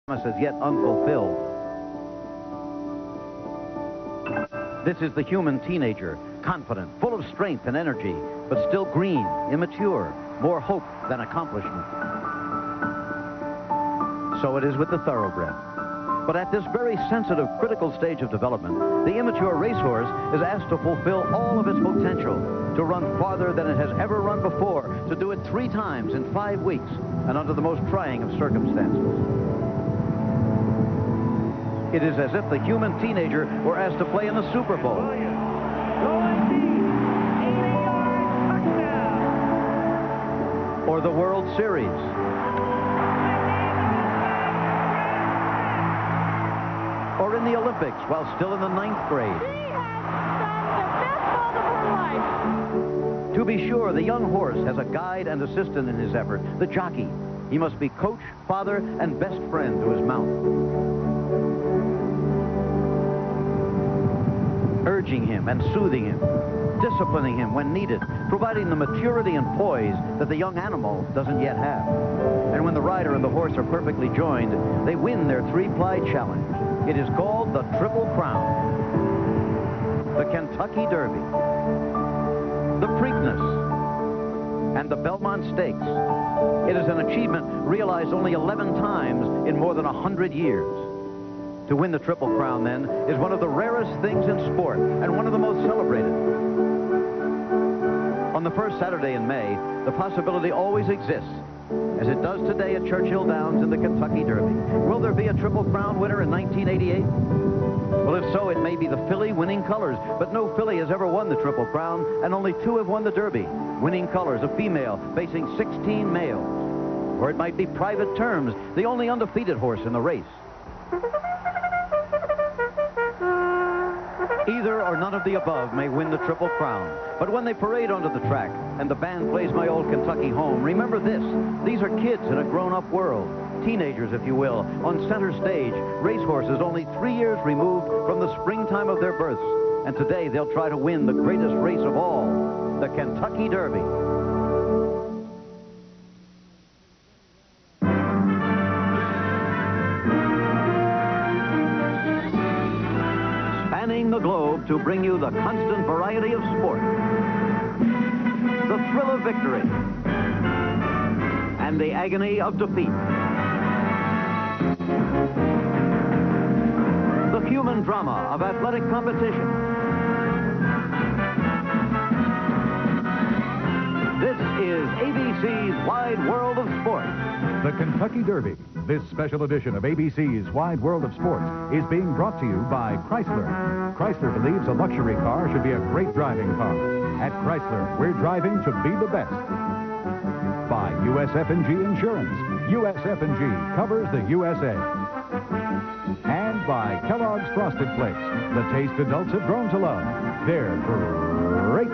promise as yet unfulfilled. This is the human teenager, confident, full of strength and energy, but still green, immature, more hope than accomplishment. So it is with the thoroughbred. But at this very sensitive, critical stage of development, the immature racehorse is asked to fulfill all of its potential, to run farther than it has ever run before, to do it 3 times in 5 weeks, and under the most trying of circumstances. It is as if the human teenager were asked to play in the Super Bowl. Or the World Series. Or in the Olympics while still in the 9th grade. She has done the best moment of her life. To be sure, the young horse has a guide and assistant in his effort, the jockey. He must be coach, father, and best friend to his mount. Urging him and soothing him, disciplining him when needed, providing the maturity and poise that the young animal doesn't yet have. And when the rider and the horse are perfectly joined, they win their 3-ply challenge. It is called the Triple Crown, the Kentucky Derby, the Preakness, and the Belmont Stakes. It is an achievement realized only 11 times in more than 100 years. To win the Triple Crown, then, is one of the rarest things in sport and one of the most celebrated. On the first Saturday in May, the possibility always exists, as it does today at Churchill Downs in the Kentucky Derby. Will there be a Triple Crown winner in 1988? Well, if so, it may be the filly winning colors, but no filly has ever won the Triple Crown, and only 2 have won the Derby. Winning colors, a female facing 16 males. Or it might be Private Terms, the only undefeated horse in the race. Either or none of the above may win the Triple Crown. But when they parade onto the track and the band plays My Old Kentucky Home, remember this. These are kids in a grown-up world. Teenagers, if you will, on center stage, racehorses only 3 years removed from the springtime of their births. And today they'll try to win the greatest race of all, the Kentucky Derby. Spanning the globe to bring you the constant variety of sport, the thrill of victory, and the agony of defeat. The human drama of athletic competition. This is ABC's Wide World of Sport. The Kentucky Derby. This special edition of ABC's Wide World of Sports is being brought to you by Chrysler. Chrysler believes a luxury car should be a great driving car. At Chrysler, we're driving to be the best. By USF&G Insurance. USF&G covers the USA. And by Kellogg's Frosted Flakes, the taste adults have grown to love. They're great.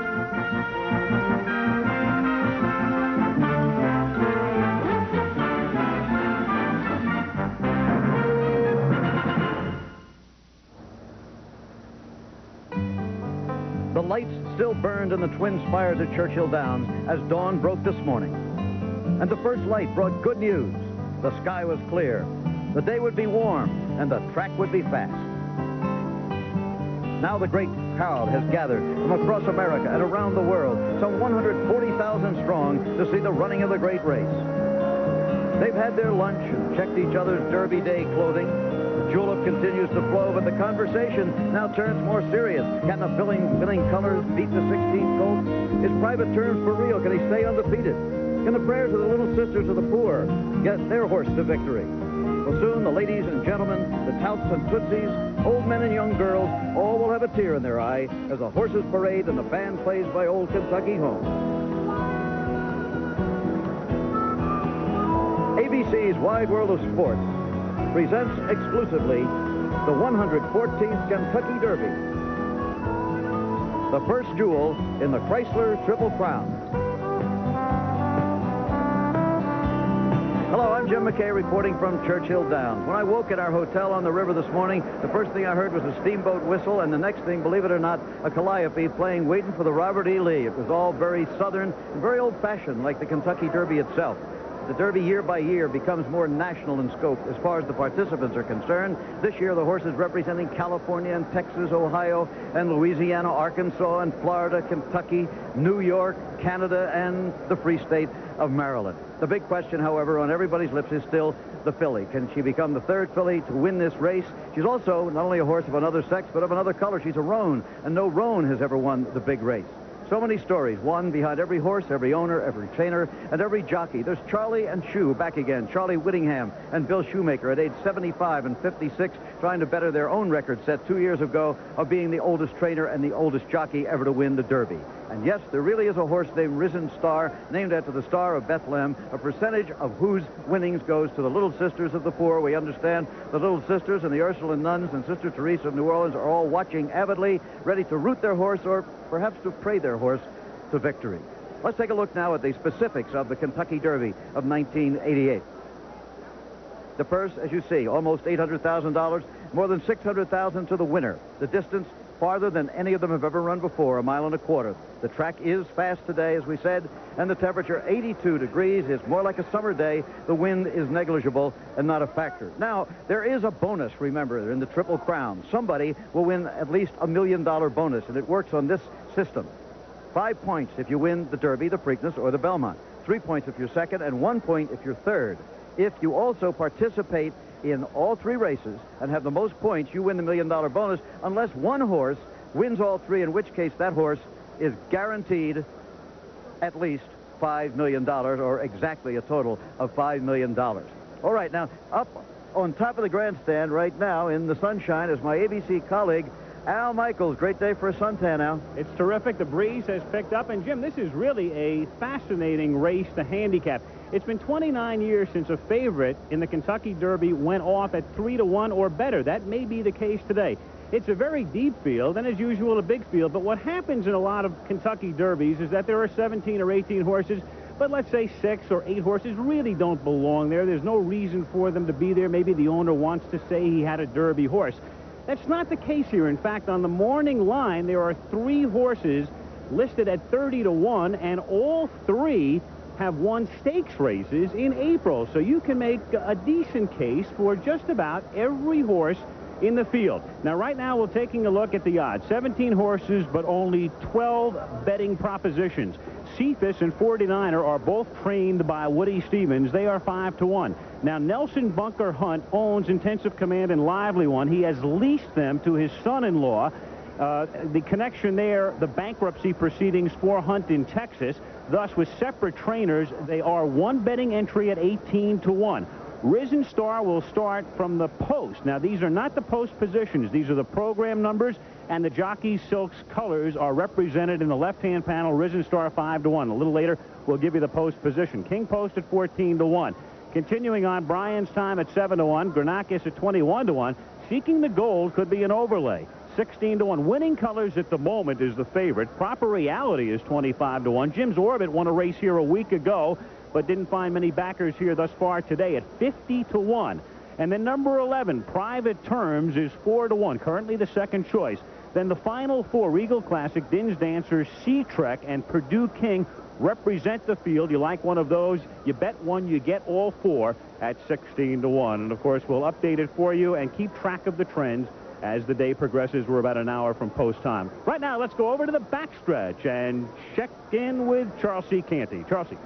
The lights still burned in the twin spires at Churchill Downs as dawn broke this morning. And the first light brought good news. The sky was clear. The day would be warm, and the track would be fast. Now the great crowd has gathered from across America and around the world, some 140,000 strong, to see the running of the great race. They've had their lunch and checked each other's Derby Day clothing. The julep continues to flow, but the conversation now turns more serious. Can the winning colors beat the 16th Colt? Is Private Terms for real? Can he stay undefeated? Can the prayers of the Little Sisters of the Poor get their horse to victory? Well, soon the ladies and gentlemen, the touts and tootsies, old men and young girls, all will have a tear in their eye as the horses parade and the band plays My Old Kentucky Home. ABC's Wide World of Sports presents exclusively the 114th Kentucky Derby, the first jewel in the Chrysler Triple Crown. Hello, I'm Jim McKay reporting from Churchill Downs. When I woke at our hotel on the river this morning, the first thing I heard was a steamboat whistle, and the next thing, believe it or not, a calliope playing Waiting for the Robert E. Lee. It was all very southern and very old-fashioned, like the Kentucky Derby itself. The Derby year by year becomes more national in scope as far as the participants are concerned. This year, the horses representing California and Texas, Ohio, and Louisiana, Arkansas, and Florida, Kentucky, New York, Canada, and the Free State of Maryland. The big question, however, on everybody's lips is still the filly. Can she become the third filly to win this race? She's also not only a horse of another sex, but of another color. She's a roan, and no roan has ever won the big race. So many stories, one behind every horse, every owner, every trainer, and every jockey. There's Charlie and Shoe back again. Charlie Whittingham and Bill Shoemaker at age 75 and 56, trying to better their own record set 2 years ago of being the oldest trainer and the oldest jockey ever to win the Derby. And yes, there really is a horse named Risen Star, named after the Star of Bethlehem, a percentage of whose winnings goes to the Little Sisters of the Poor. We understand the Little Sisters and the Ursuline nuns and Sister Teresa of New Orleans are all watching avidly, ready to root their horse or perhaps to pray their horse to victory. Let's take a look now at the specifics of the Kentucky Derby of 1988. The purse, as you see, almost $800,000, more than $600,000 to the winner. The distance, farther than any of them have ever run before, 1.25 miles. The track is fast today, as we said, and the temperature, 82 degrees, is more like a summer day. The wind is negligible and not a factor. Now, there is a bonus, remember, in the Triple Crown. Somebody will win at least $1 million bonus, and it works on this system. 5 points if you win the Derby, the Preakness, or the Belmont. 3 points if you're second, and 1 point if you're third. If you also participate in all 3 races and have the most points, you win the $1 million bonus, unless one horse wins all 3, in which case that horse is guaranteed at least $5 million, or exactly a total of $5 million. All right, now, up on top of the grandstand right now in the sunshine is my ABC colleague, Al Michaels. Great day for a suntan, Al. It's terrific. The breeze has picked up. And, Jim, this is really a fascinating race to handicap. It's been 29 years since a favorite in the Kentucky Derby went off at 3-1 or better. That may be the case today. It's a very deep field, and as usual, a big field. But what happens in a lot of Kentucky Derbies is that there are 17 or 18 horses, but let's say 6 or 8 horses really don't belong there. There's no reason for them to be there. Maybe the owner wants to say he had a Derby horse. That's not the case here. In fact, on the morning line, there are 3 horses listed at 30-1, and all 3 have won stakes races in April. So you can make a decent case for just about every horse in the field. Now, right now, we're taking a look at the odds. 17 horses, but only 12 betting propositions. Cephas and 49er are both trained by Woody Stevens. They are 5-1. Now, Nelson Bunker Hunt owns Intensive Command and Lively One. He has leased them to his son-in-law. The connection there, the bankruptcy proceedings for Hunt in Texas. Thus, with separate trainers, they are one betting entry at 18-1. Risen Star will start from the post. Now, these are not the post positions. These are the program numbers, and the jockey silk's colors are represented in the left-hand panel. Risen Star 5-1. A little later, we'll give you the post position. King Post at 14-1. Continuing on, Brian's Time at 7-1. GRANACUS at 21-1. Seeking the Gold could be an overlay. 16-1. Winning Colors at the moment is the favorite. Proper Reality is 25-1. Jim's Orbit won a race here a week ago, but didn't find many backers here thus far today at 50-1. And then number 11, Private Terms, is 4-1, currently the second choice. Then the final 4, Regal Classic, Din's Dancer, Sea Trek, and Purdue King represent the field. You like one of those, you bet one, you get all 4 at 16-1. And, of course, we'll update it for you and keep track of the trends as the day progresses. We're about an hour from post time. Right now, let's go over to the backstretch and check in with Charles C. Canty. Charles C.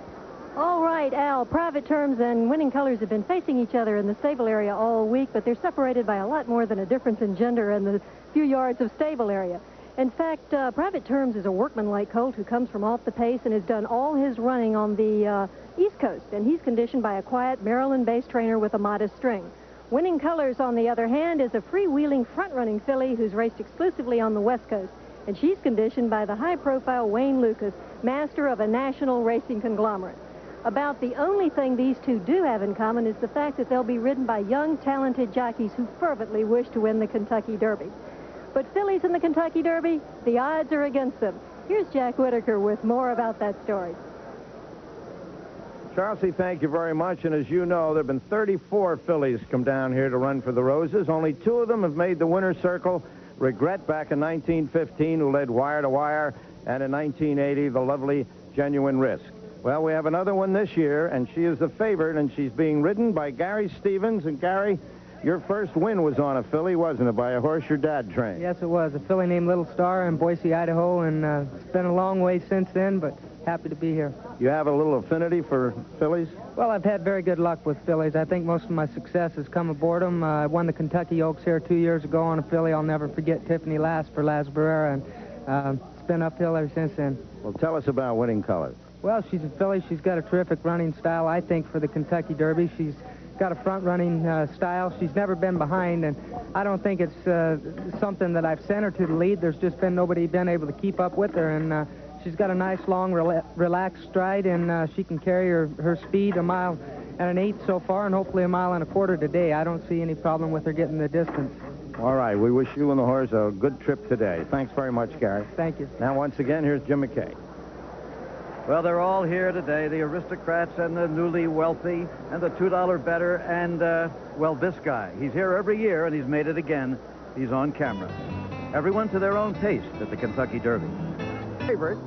All right, Al, Private Terms and Winning Colors have been facing each other in the stable area all week, but they're separated by a lot more than a difference in gender and the few yards of stable area. In fact, Private Terms is a workmanlike colt who comes from off the pace and has done all his running on the East Coast, and he's conditioned by a quiet Maryland-based trainer with a modest string. Winning Colors, on the other hand, is a freewheeling front-running filly who's raced exclusively on the West Coast, and she's conditioned by the high-profile Wayne Lukas, master of a national racing conglomerate. About the only thing these two do have in common is the fact that they'll be ridden by young, talented jockeys who fervently wish to win the Kentucky Derby. But fillies in the Kentucky Derby, the odds are against them. Here's Jack Whitaker with more about that story. Charlie, thank you very much. And as you know, there have been 34 fillies come down here to run for the Roses. Only 2 of them have made the winner's circle. Regret back in 1915, who led Wire to Wire, and in 1980, the lovely Genuine Risk. Well, we have another one this year, and she is the favorite, and she's being ridden by Gary Stevens. And, Gary, your first win was on a filly, wasn't it, by a horse your dad trained? Yes, it was. A filly named Little Star in Boise, Idaho, and it's been a long way since then, but happy to be here. You have a little affinity for fillies? Well, I've had very good luck with fillies. I think most of my success has come aboard them. I won the Kentucky Oaks here 2 years ago on a filly. I'll never forget, Tiffany Lass for Las Barrera, and it's been uphill ever since then. Well, tell us about Winning Colors. Well, she's a filly. She's got a terrific running style, I think, for the Kentucky Derby. She's got a front-running style. She's never been behind, and I don't think it's something that I've sent her to the lead. There's just been nobody been able to keep up with her, and she's got a nice, long, relaxed stride, and she can carry her speed 1 mile and 1/8 so far, and hopefully 1 1/4 miles today. I don't see any problem with her getting the distance. All right, we wish you and the horse a good trip today. Thanks very much, Gary. Thank you. Now, once again, here's Jim McKay. Well, they're all here today, the aristocrats and the newly wealthy and the $2 better and, well, this guy. He's here every year, and he's made it again. He's on camera. Everyone to their own taste at the Kentucky Derby. Favorite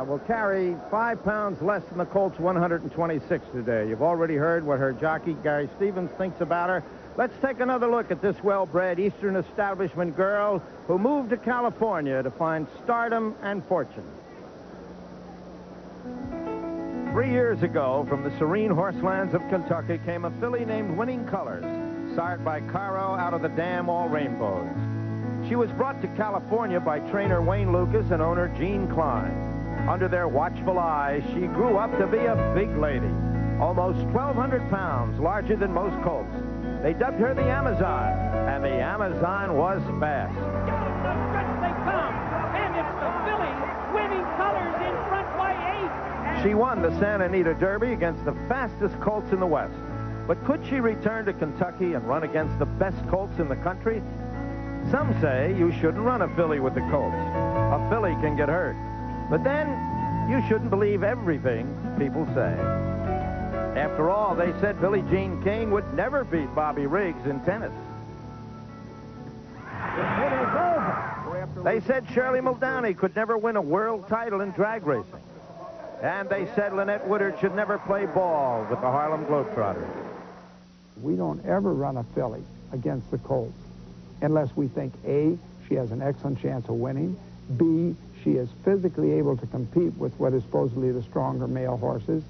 will carry 5 pounds less than the Colts 126 today. You've already heard what her jockey, Gary Stevens, thinks about her. Let's take another look at this well-bred Eastern establishment girl who moved to California to find stardom and fortune. 3 years ago, from the serene horselands of Kentucky, came a filly named Winning Colors, sired by Cairo out of the dam All Rainbows. She was brought to California by trainer Wayne Lukas and owner Gene Klein. Under their watchful eyes, she grew up to be a big lady, almost 1,200 pounds, larger than most colts. They dubbed her the Amazon, and the Amazon was fast. Stretch they come, and it's the filly Winning Colors in front by 8. She won the Santa Anita Derby against the fastest colts in the West. But could she return to Kentucky and run against the best colts in the country? Some say you shouldn't run a filly with the colts. A filly can get hurt. But then, you shouldn't believe everything people say. After all, they said Billie Jean King would never beat Bobby Riggs in tennis. It is over. They said Shirley Muldowney could never win a world title in drag racing. And they said Lynette Woodard should never play ball with the Harlem Globetrotters. We don't ever run a filly against the colts unless we think, A, she has an excellent chance of winning, B, she is physically able to compete with what is supposedly the stronger male horses,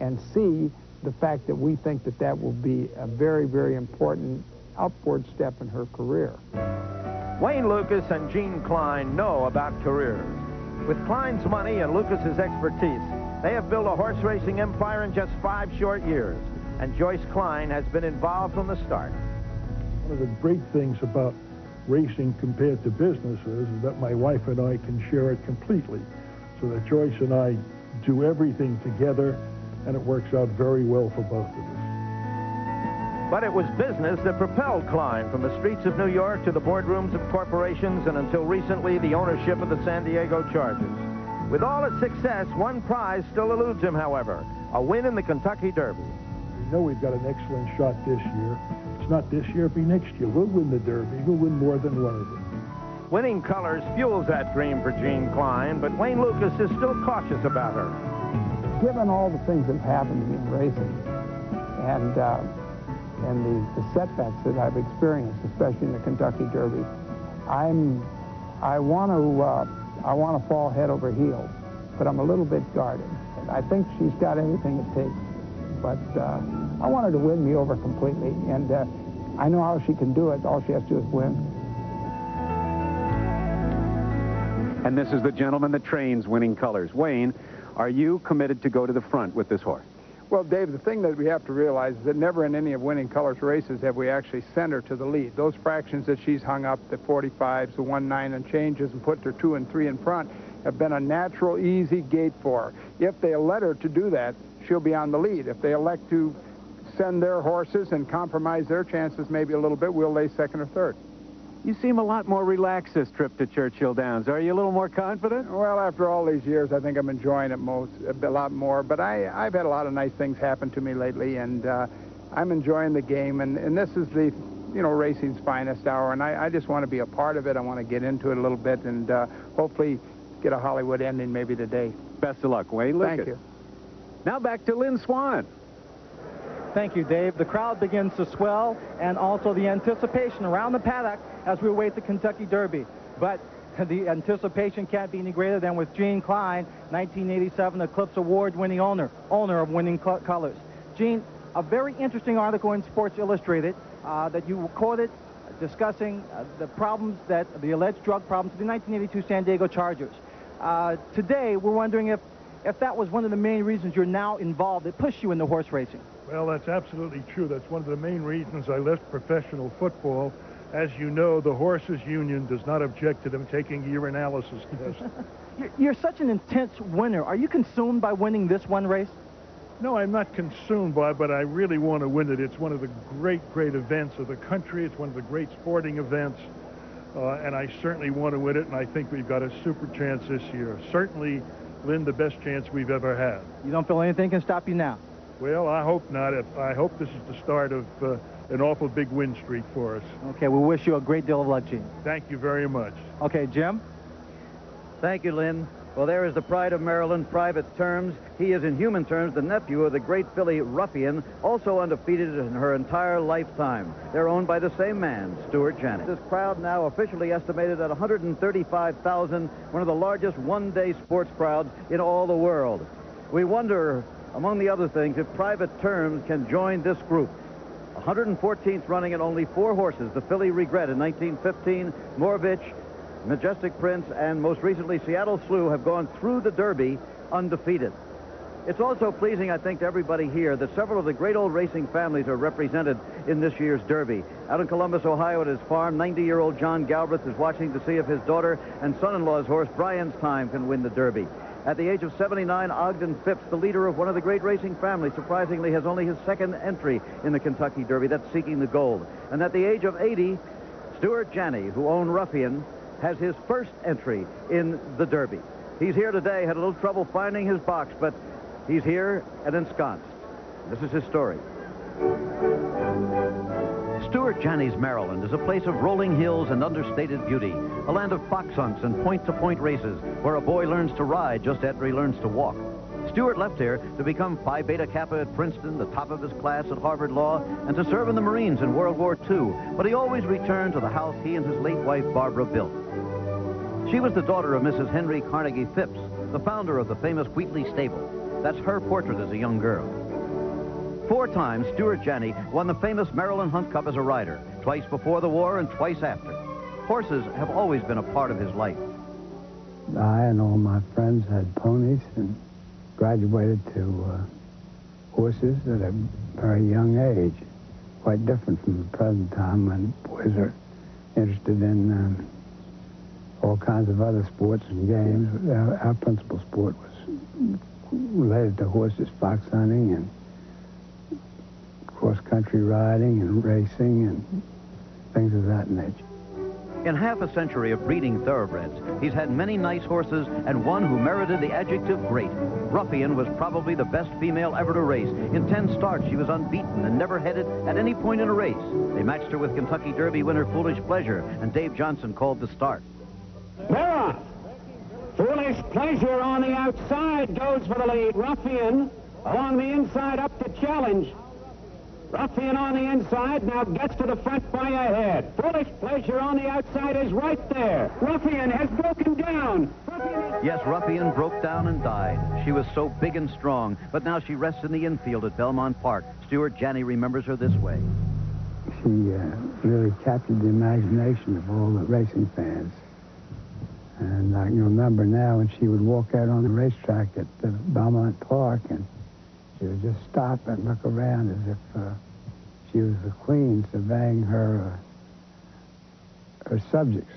and C, the fact that we think that that will be a very, very important upward step in her career. Wayne Lukas and Gene Klein know about careers. With Klein's money and Lucas's expertise, they have built a horse racing empire in just 5 short years, and Joyce Klein has been involved from the start. One of the great things about racing compared to business is that my wife and I can share it completely, so that Joyce and I do everything together, and it works out very well for both of us. But it was business that propelled Klein from the streets of New York to the boardrooms of corporations and until recently the ownership of the San Diego Chargers. With all its success, one prize still eludes him, however, a win in the Kentucky Derby. We know we've got an excellent shot this year. It's not this year, it'll be next year. We'll win the Derby. We'll win more than one of them. Winning Colors fuels that dream for Gene Klein, but Wayne Lukas is still cautious about her. Given all the things that have happened to me in racing and the setbacks that I've experienced, especially in the Kentucky Derby, I want to fall head over heels, but I'm a little bit guarded. I think she's got everything it takes, but I want her to win me over completely, and I know how she can do it. All she has to do is win. And this is the gentleman that trains Winning Colors. Wayne, are you committed to go to the front with this horse? Well, Dave, the thing that we have to realize is that never in any of Winning Colors races have we actually sent her to the lead. Those fractions that she's hung up, the 45s, the 1-9 and changes, and put her 2 and 3 in front, have been a natural, easy gate for her. If they let her to do that, she'll be on the lead. If they elect to send their horses and compromise their chances maybe a little bit, we'll lay second or third. You seem a lot more relaxed this trip to Churchill Downs. Are you a little more confident? Well, after all these years, I think I'm enjoying it a lot more. But I've had a lot of nice things happen to me lately, and I'm enjoying the game. And this is the, racing's finest hour, and I just want to be a part of it. I want to get into it a little bit and hopefully get a Hollywood ending maybe today. Best of luck, Wayne. Thank you. Now back to Lynn Swan. Thank you, Dave. The crowd begins to swell, and also the anticipation around the paddock as we await the Kentucky Derby. But the anticipation can't be any greater than with Gene Klein, 1987 Eclipse Award-winning owner of Winning Colors. Gene, a very interesting article in Sports Illustrated that you quoted discussing the alleged drug problems of the 1982 San Diego Chargers. Today, we're wondering if that was one of the main reasons you're now involved, that pushed you into horse racing. Well, that's absolutely true. That's one of the main reasons I left professional football. As you know, the Horses Union does not object to them taking a urinalysis test. You're such an intense winner. Are you consumed by winning this one race? No, I'm not consumed by it, but I really want to win it. It's one of the great events of the country. It's one of the great sporting events, and I certainly want to win it, and I think we've got a super chance this year. Certainly, Lynn, the best chance we've ever had. You don't feel anything can stop you now? Well, I hope not. I hope this is the start of an awful big win streak for us. Okay, we wish you a great deal of luck, Gene. Thank you very much. Okay, Jim? Thank you, Lynn. Well, there is the pride of Maryland, Private Terms. He is, in human terms, the nephew of the great filly Ruffian, also undefeated in her entire lifetime. They're owned by the same man, Stuart Janney. This crowd now officially estimated at 135,000, one of the largest one-day sports crowds in all the world. We wonder, among the other things, if Private Terms can join this group. 114th running at only 4 horses. The filly Regret in 1915, Morvich, Majestic Prince, and most recently Seattle Slew have gone through the Derby undefeated. It's also pleasing, I think, to everybody here that several of the great old racing families are represented in this year's Derby. Out in Columbus, Ohio at his farm, 90-year-old John Galbraith is watching to see if his daughter and son-in-law's horse, Brian's Time, can win the Derby. At the age of 79, Ogden Phipps, the leader of one of the great racing families, surprisingly has only his second entry in the Kentucky Derby. That's Seeking the Gold. And at the age of 80, Stuart Janney, who owned Ruffian, has his first entry in the Derby. He's here today, had a little trouble finding his box, but he's here and ensconced. This is his story. Stuart Janney's Maryland is a place of rolling hills and understated beauty, a land of fox hunts and point-to-point races, where a boy learns to ride just after he learns to walk. Stuart left here to become Phi Beta Kappa at Princeton, the top of his class at Harvard Law, and to serve in the Marines in World War II, but he always returned to the house he and his late wife Barbara built. She was the daughter of Mrs. Henry Carnegie Phipps, the founder of the famous Wheatley Stable. That's her portrait as a young girl. 4 times, Stuart Janney won the famous Maryland Hunt Cup as a rider, twice before the war and twice after. Horses have always been a part of his life. I and all my friends had ponies and graduated to horses at a very young age, quite different from the present time when boys are interested in all kinds of other sports and games. Our principal sport was related to horses, fox hunting and cross-country riding and racing and things of that nature. In half a century of breeding thoroughbreds, he's had many nice horses and one who merited the adjective great. Ruffian was probably the best female ever to race. In 10 starts, she was unbeaten and never headed at any point in a race. They matched her with Kentucky Derby winner Foolish Pleasure, and Dave Johnson called the start. Para! Foolish Pleasure on the outside goes for the lead. Ruffian along the inside up to challenge. Ruffian on the inside now gets to the front by a head. Foolish Pleasure on the outside is right there. Ruffian has broken down. Yes, Ruffian broke down and died. She was so big and strong, but now she rests in the infield at Belmont Park. Stuart Janney remembers her this way. She really captured the imagination of all the racing fans. And I can remember now when she would walk out on the racetrack at the Belmont Park, and she would just stop and look around as if she was the queen surveying her subjects.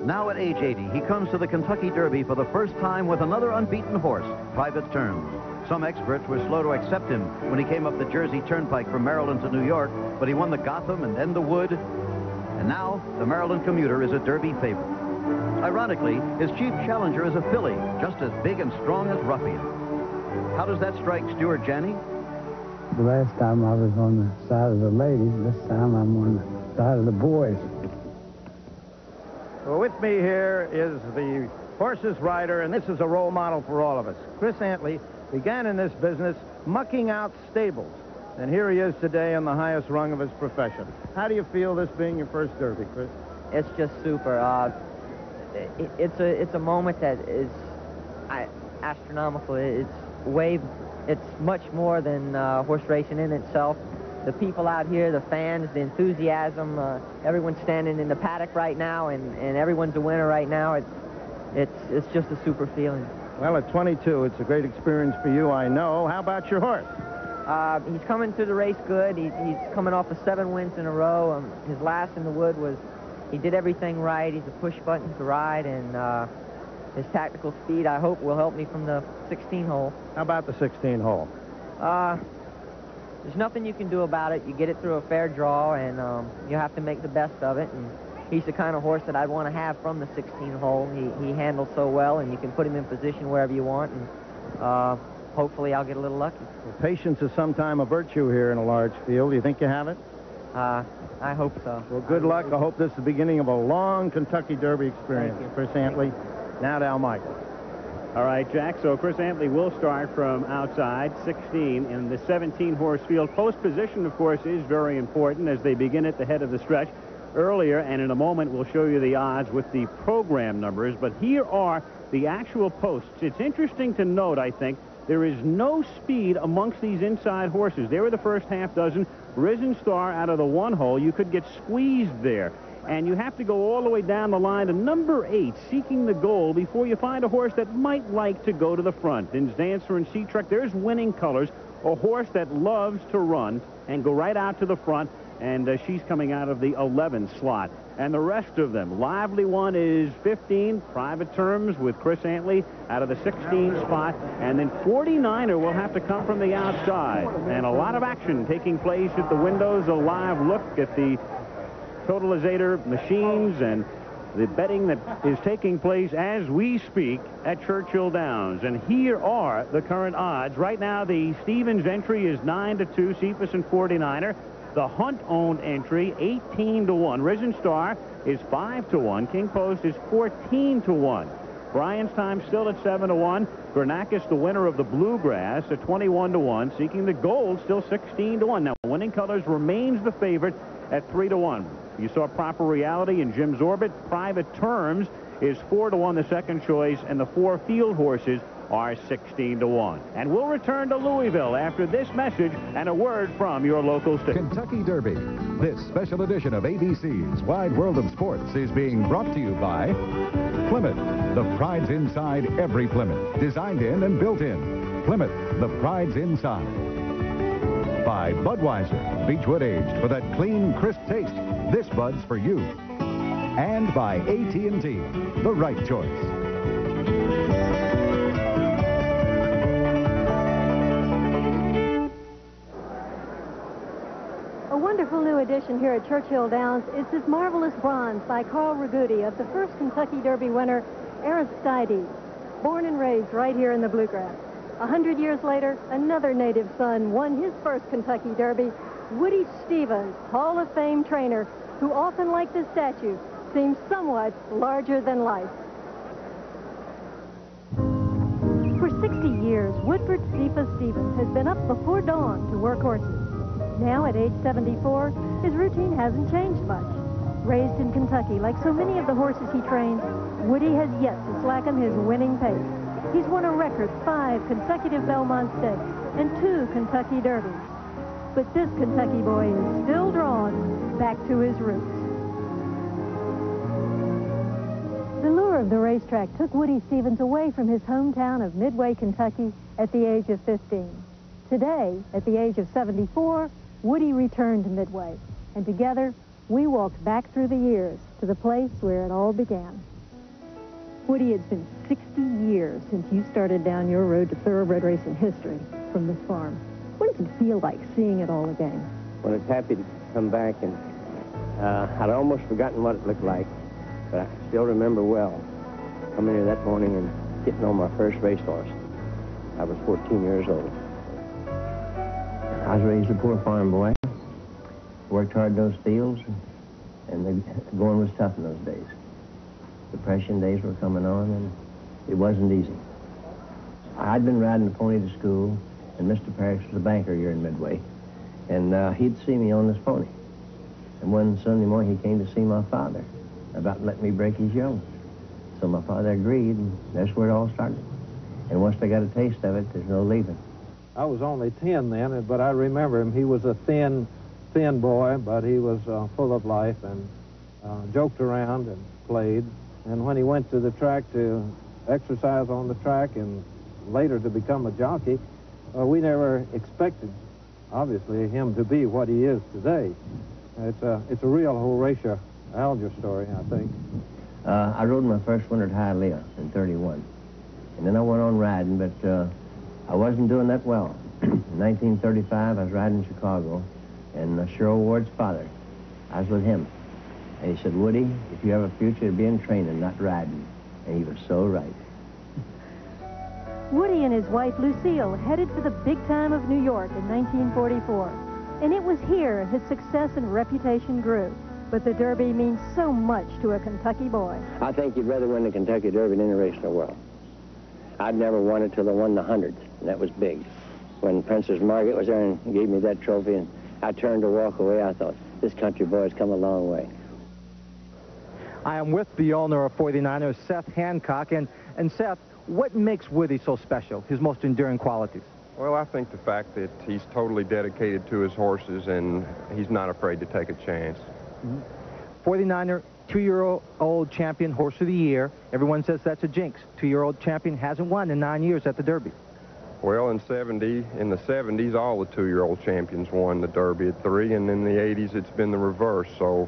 Now at age 80, he comes to the Kentucky Derby for the first time with another unbeaten horse, Private Terms. Some experts were slow to accept him when he came up the Jersey Turnpike from Maryland to New York, but he won the Gotham and then the Wood, and now the Maryland commuter is a Derby favorite. Ironically, his chief challenger is a filly, just as big and strong as Ruffian. How does that strike Stuart Janney? The last time I was on the side of the ladies, this time I'm on the side of the boys. Well, with me here is the horse's rider, and this is a role model for all of us. Chris Antley, began in this business mucking out stables. And here he is today on the highest rung of his profession. How do you feel this being your first Derby, Chris? It's just super. It's a moment that is astronomical. It's much more than horse racing in itself. The people out here, the fans, the enthusiasm, everyone's standing in the paddock right now, and everyone's a winner right now. It's just a super feeling. Well, at 22, it's a great experience for you, I know. How about your horse? He's coming to the race good. He's coming off of 7 wins in a row. His last in the wood was, he did everything right. He's a push button to ride, and his tactical speed, I hope, will help me from the 16 hole. How about the 16 hole? There's nothing you can do about it. You get it through a fair draw, and you have to make the best of it. And he's the kind of horse that I'd want to have from the 16 hole. He handles so well, and you can put him in position wherever you want, and hopefully I'll get a little lucky. Well, patience is sometime a virtue here in a large field. Do you think you have it? I hope so. Well, good luck. I hope this is the beginning of a long Kentucky Derby experience. Chris Antley, now to Al Michaels. All right, Jack, so Chris Antley will start from outside, 16 in the 17-horse field. Post position, of course, is very important as they begin at the head of the stretch. Earlier, and in a moment, we'll show you the odds with the program numbers, but here are the actual posts. It's interesting to note, I think, there is no speed amongst these inside horses. They were the first half dozen. Risen Star out of the 1 hole. You could get squeezed there. And you have to go all the way down the line to number 8, seeking the goal, before you find a horse that might like to go to the front. In Dancer and Sea-Trek, there's Winning Colors, a horse that loves to run and go right out to the front, and she's coming out of the 11 slot. And the rest of them, Lively One is 15, Private Terms with Chris Antley out of the 16 spot, and then 49er will have to come from the outside. And a lot of action taking place at the windows, a live look at the totalizator machines and the betting that is taking place as we speak at Churchill Downs. And here are the current odds. Right now, the Stevens entry is 9-2, Cephas and 49er. The Hunt-owned entry, 18-1. Risen Star is 5-1. King Post is 14-1. Brian's Time still at 7-1. GRANACUS, the winner of the Bluegrass, at 21-1. Seeking the Gold, still 16-1. Now, Winning Colors remains the favorite at 3-1. You saw Proper Reality in Jim's Orbit. Private Terms is 4-1, the second choice, and the 4 field horses are 16-1. And we'll return to Louisville after this message and a word from your local station. Kentucky Derby. This special edition of ABC's Wide World of Sports is being brought to you by Plymouth. The pride's inside every Plymouth. Designed in and built in. Plymouth, the pride's inside. By Budweiser, Beechwood aged for that clean, crisp taste. This Bud's for you. And by AT&T, the right choice. A wonderful new addition here at Churchill Downs is this marvelous bronze by Carl Raguti of the first Kentucky Derby winner, Aristides, born and raised right here in the Bluegrass. 100 years later, another native son won his first Kentucky Derby. Woody Stevens, Hall of Fame trainer, who often, like this statue, seems somewhat larger than life. For 60 years, Woodford Cephas Stevens has been up before dawn to work horses. Now, at age 74, his routine hasn't changed much. Raised in Kentucky, like so many of the horses he trains, Woody has yet to slacken his winning pace. He's won a record 5 consecutive Belmont Stakes and 2 Kentucky Derbies. But this Kentucky boy is still drawn back to his roots. The lure of the racetrack took Woody Stevens away from his hometown of Midway, Kentucky at the age of 15. Today, at the age of 74, Woody returned to Midway, and together we walked back through the years to the place where it all began. Woody, it's been 60 years since you started down your road to thoroughbred racing history from this farm. What does it feel like seeing it all again? Well, it's happy to come back, and I'd almost forgotten what it looked like, but I still remember well coming here that morning and getting on my first racehorse. I was 14 years old. I was raised a poor farm boy, worked hard in those fields, and the going was tough in those days. Depression days were coming on, and it wasn't easy. I'd been riding the pony to school, and Mr. Parrish was a banker here in Midway, and he'd see me on this pony. And one Sunday morning, he came to see my father about letting me break his yoke. So my father agreed, and that's where it all started. And once I got a taste of it, there's no leaving. I was only 10 then, but I remember him. He was a thin boy, but he was full of life and joked around and played. And when he went to the track to exercise on the track and later to become a jockey, we never expected, obviously, him to be what he is today. It's a real Horatio Alger story, I think. I rode my first winter at Hialeah in '31. And then I went on riding, but I wasn't doing that well. In 1935, I was riding in Chicago, and Sherrill Ward's father, I was with him. And he said, Woody, if you have a future, it'd be in training, not riding. And he was so right. Woody and his wife, Lucille, headed for the big time of New York in 1944. And it was here his success and reputation grew. But the Derby means so much to a Kentucky boy. I think you'd rather win the Kentucky Derby than any race in the world. I'd never won it till I won the 100, and that was big. When Princess Margaret was there and gave me that trophy, and I turned to walk away, I thought, this country boy's come a long way. I am with the owner of 49ers, Seth Hancock. And Seth, what makes Woody so special, his most enduring qualities? Well, I think the fact that he's totally dedicated to his horses and he's not afraid to take a chance. 49er, 2-year-old champion, horse of the year. Everyone says that's a jinx. 2-year-old champion hasn't won in 9 years at the Derby. Well, in the 70s, all the 2-year-old champions won the Derby at 3, and in the 80s, it's been the reverse. So,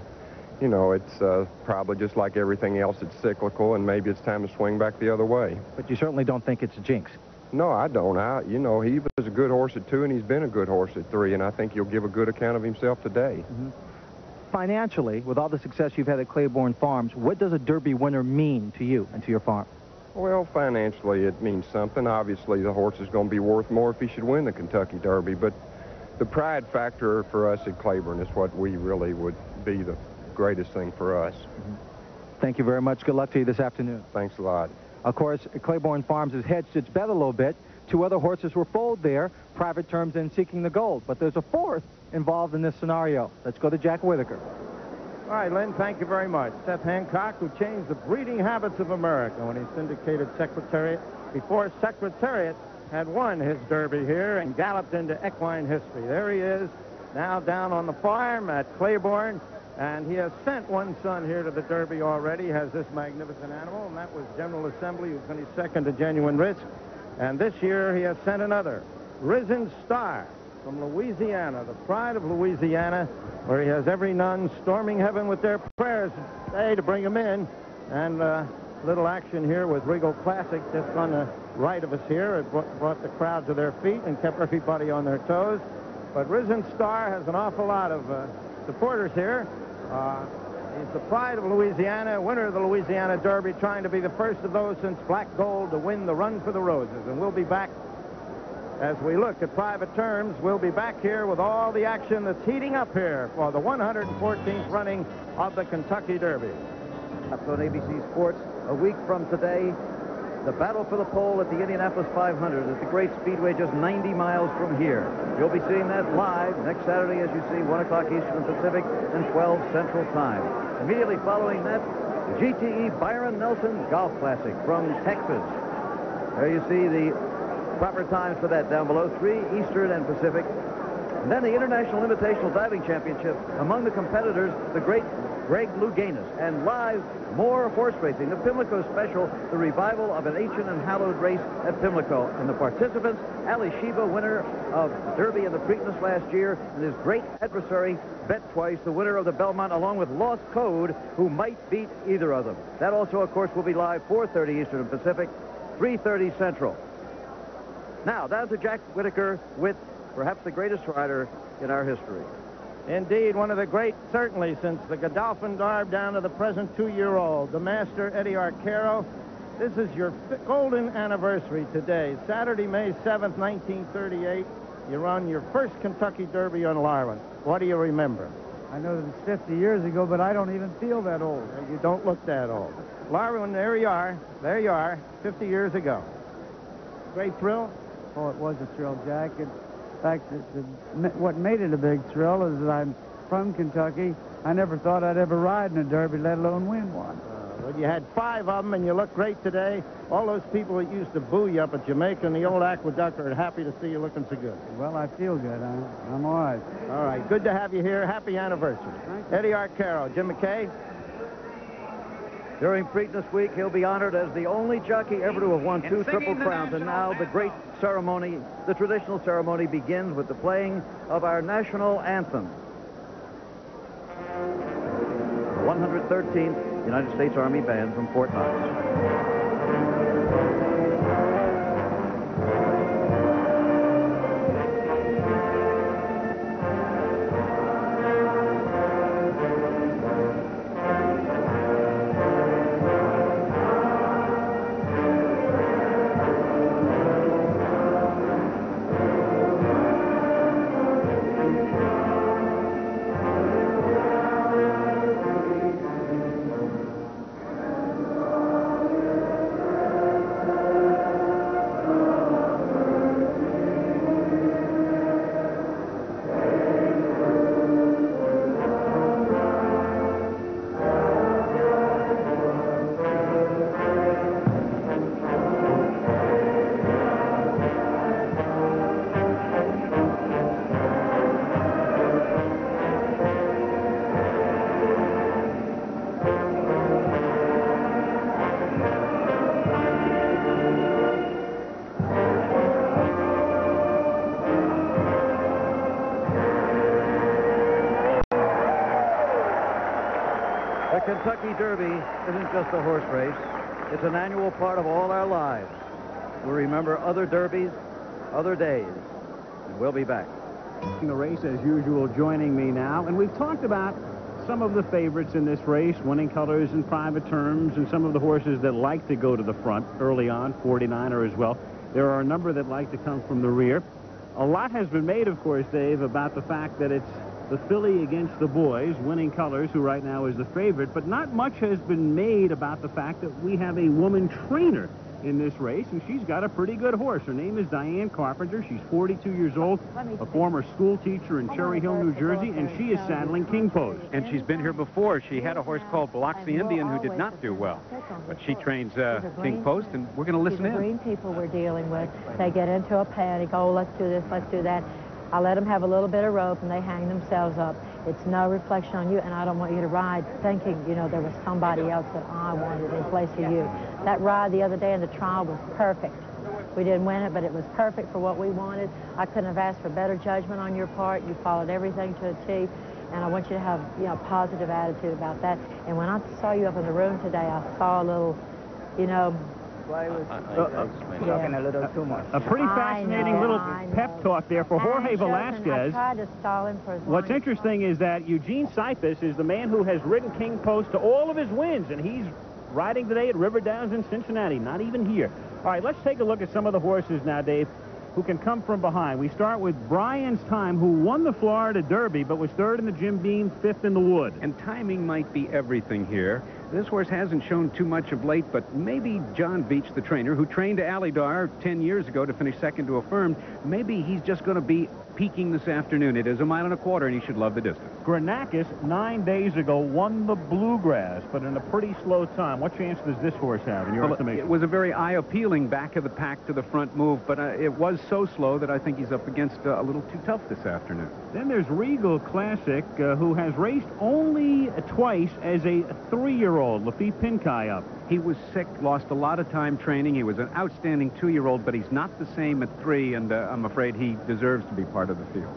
you know, it's probably just like everything else, it's cyclical, and maybe it's time to swing back the other way. But you certainly don't think it's a jinx. No, I don't. You know, he was a good horse at 2, and he's been a good horse at 3, and I think he'll give a good account of himself today. Financially, with all the success you've had at Claiborne Farms, what does a Derby winner mean to you and to your farm? Well, financially, it means something. Obviously, the horse is going to be worth more if he should win the Kentucky Derby, but the pride factor for us at Claiborne is what we really would be the greatest thing for us. Thank you very much. Good luck to you this afternoon. Thanks a lot. Of course, Claiborne Farms has hedged its bet a little bit. 2 other horses were foaled there, Private Terms and Seeking the Gold, but there's a 4th involved in this scenario. Let's go to Jack Whitaker. All right, Lynn, thank you very much. Seth Hancock, who changed the breeding habits of America when he syndicated Secretariat before Secretariat had won his Derby here and galloped into equine history. There he is, now down on the farm at Claiborne, and he has sent one son here to the Derby already. He has this magnificent animal, and that was General Assembly, who finished second to Genuine Risk. And this year he has sent another, Risen Star, from Louisiana, the pride of Louisiana, where he has every nun storming heaven with their prayers today to bring him in. And little action here with Regal Classic just on the right of us here. It brought the crowd to their feet and kept everybody on their toes. But Risen Star has an awful lot of supporters here. He's the pride of Louisiana, winner of the Louisiana Derby, trying to be the first of those since Black Gold to win the Run for the Roses. And we'll be back as we look at Private Terms. We'll be back here with all the action that's heating up here for the 114th running of the Kentucky Derby. Up on ABC Sports, a week from today, the battle for the pole at the Indianapolis 500 at the Great Speedway, just 90 miles from here. You'll be seeing that live next Saturday, as you see, 1 o'clock Eastern Pacific and 12 Central Time. Immediately following that, the GTE Byron Nelson Golf Classic from Texas. There you see the proper times for that down below, 3 Eastern and Pacific. And then the International Invitational Diving Championship. Among the competitors, the great Greg Louganis. And live, more horse racing. The Pimlico Special, the revival of an ancient and hallowed race at Pimlico. And the participants, Ali Shiva, winner of Derby and the Preakness last year, and his great adversary, Bet Twice, the winner of the Belmont, along with Lost Code, who might beat either of them. That also, of course, will be live 4:30 Eastern and Pacific, 3:30 Central. Now, down to Jack Whitaker with perhaps the greatest rider in our history. Indeed, one of the great, certainly, since the Godolphin Darb down to the present 2-year-old, the master Eddie Arcaro. This is your golden anniversary today. Saturday, May 7th, 1938. You run your first Kentucky Derby on Larwin. What do you remember? I know that it's 50 years ago, but I don't even feel that old. You don't look that old. Larwin, there you are. There you are, 50 years ago. great thrill? Oh, it was a thrill, Jack. In fact, what made it a big thrill is that I'm from Kentucky. I never thought I'd ever ride in a Derby, let alone win one. Well, you had 5 of them, and you look great today. All those people that used to boo you up at Jamaica and the old aqueduct are happy to see you looking so good. Well, I feel good. I'm all right. All right, good to have you here. Happy anniversary. Eddie Arcaro, Jim McKay. During Preakness Week, he'll be honored as the only jockey ever to have won 2 Triple Crowns. And now the great ceremony, the traditional ceremony, begins with the playing of our national anthem. 113th United States Army Band from Fort Knox. The Kentucky Derby isn't just a horse race. It's an annual part of all our lives. We remember other derbies, other days, and we'll be back. The race, as usual, joining me now. And we've talked about some of the favorites in this race, Winning Colors and Private Terms, and some of the horses that like to go to the front early on, 49er as well. There are a number that like to come from the rear. A lot has been made, of course, Dave, about the fact that it's the filly against the boys, Winning Colors, who right now is the favorite, but not much has been made about the fact that we have a woman trainer in this race, and she's got a pretty good horse. Her name is Diane Carpenter. She's 42 years old, a former school teacher in Cherry Hill, New Jersey, and she is saddling KINGPOST. And she's been here before. She had a horse called Blocks the Indian who did not do well. But she trains KINGPOST, and we're going to listen in. The green people we're dealing with, they get into a panic. Oh, let's do this, let's do that. I let them have a little bit of rope, and they hang themselves up. It's no reflection on you, and I don't want you to ride thinking, you know, there was somebody else that I wanted in place of you. That ride the other day in the trial was perfect. We didn't win it, but it was perfect for what we wanted. I couldn't have asked for better judgment on your part. You followed everything to a T, and I want you to have, you know, a positive attitude about that. And when I saw you up in the room today, I saw a little, you know, talking a little too much. A pretty fascinating little pep talk there for Jorge I Velasquez. tried to stall him for as long What's as interesting is that Eugene Cyphus is the man who has ridden KINGPOST to all of his wins, and he's riding today at River Downs in Cincinnati, not even here. All right, let's take a look at some of the horses now, Dave, who can come from behind. We start with Brian's Time, who won the Florida Derby, but was 3rd in the Jim Beam, 5th in the Wood. And timing might be everything here. This horse hasn't shown too much of late, but maybe John Veach, the trainer, who trained Alydar 10 years ago to finish 2nd to Affirmed, maybe he's just going to be peaking this afternoon. It is 1.25 miles, and he should love the distance. GRANACUS, 9 days ago, won the Bluegrass, but in a pretty slow time. What chance does this horse have, in your estimation? It was a very eye-appealing back of the pack to the front move, but it was so slow that I think he's up against a little too tough this afternoon. Then there's Regal Classic, who has raced only twice as a 3-year-old. Lafitte Pinkai up. He was sick, lost a lot of time training. He was an outstanding 2-year-old, but he's not the same at 3, and I'm afraid he deserves to be part of the field.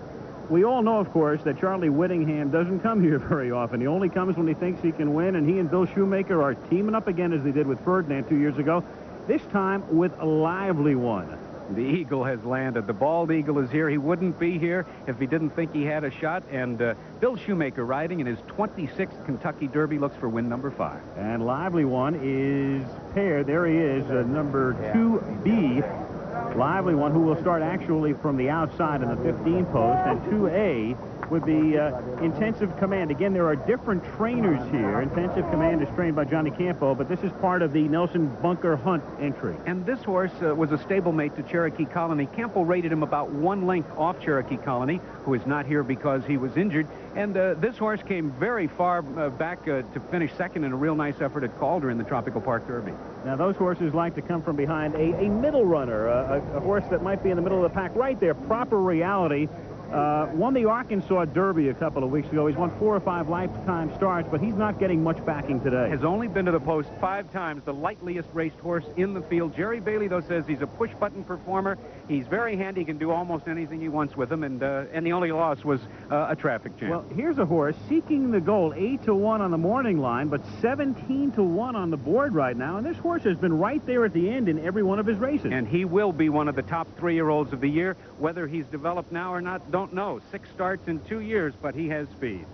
We all know, of course, that Charlie Whittingham doesn't come here very often. He only comes when he thinks he can win, and he and Bill Shoemaker are teaming up again as they did with Ferdinand 2 years ago, this time with a Lively One. The Eagle has landed. The Bald Eagle is here. He wouldn't be here if he didn't think he had a shot. And Bill Shoemaker, riding in his 26th Kentucky Derby, looks for win number 5. And Lively One is paired. There he is, number 2B. Lively One, who will start actually from the outside in the 15 post, and 2A with the intensive command. Again, there are different trainers here. Intensive command is trained by Johnny Campo, but this is part of the Nelson Bunker Hunt entry. And this horse was a stablemate to Cherokee Colony. Campo rated him about 1 length off Cherokee Colony, who is not here because he was injured. And this horse came very far back to finish second in a real nice effort at Calder in the Tropical Park Derby. Now, those horses like to come from behind a middle runner, a horse that might be in the middle of the pack. Right there, Proper Reality. Won the Arkansas Derby a couple of weeks ago. He's won 4 or 5 lifetime starts, but he's not getting much backing today. Has only been to the post 5 times, the lightliest raced horse in the field. Jerry Bailey, though, says he's a push-button performer. He's very handy, can do almost anything he wants with him, and the only loss was a traffic jam. Well, here's a horse seeking the goal, 8-1 on the morning line, but 17-1 on the board right now, and this horse has been right there at the end in every one of his races. And he will be one of the top 3-year-olds of the year. Whether he's developed now or not, don't know. 6 starts in 2 years, but he has speed.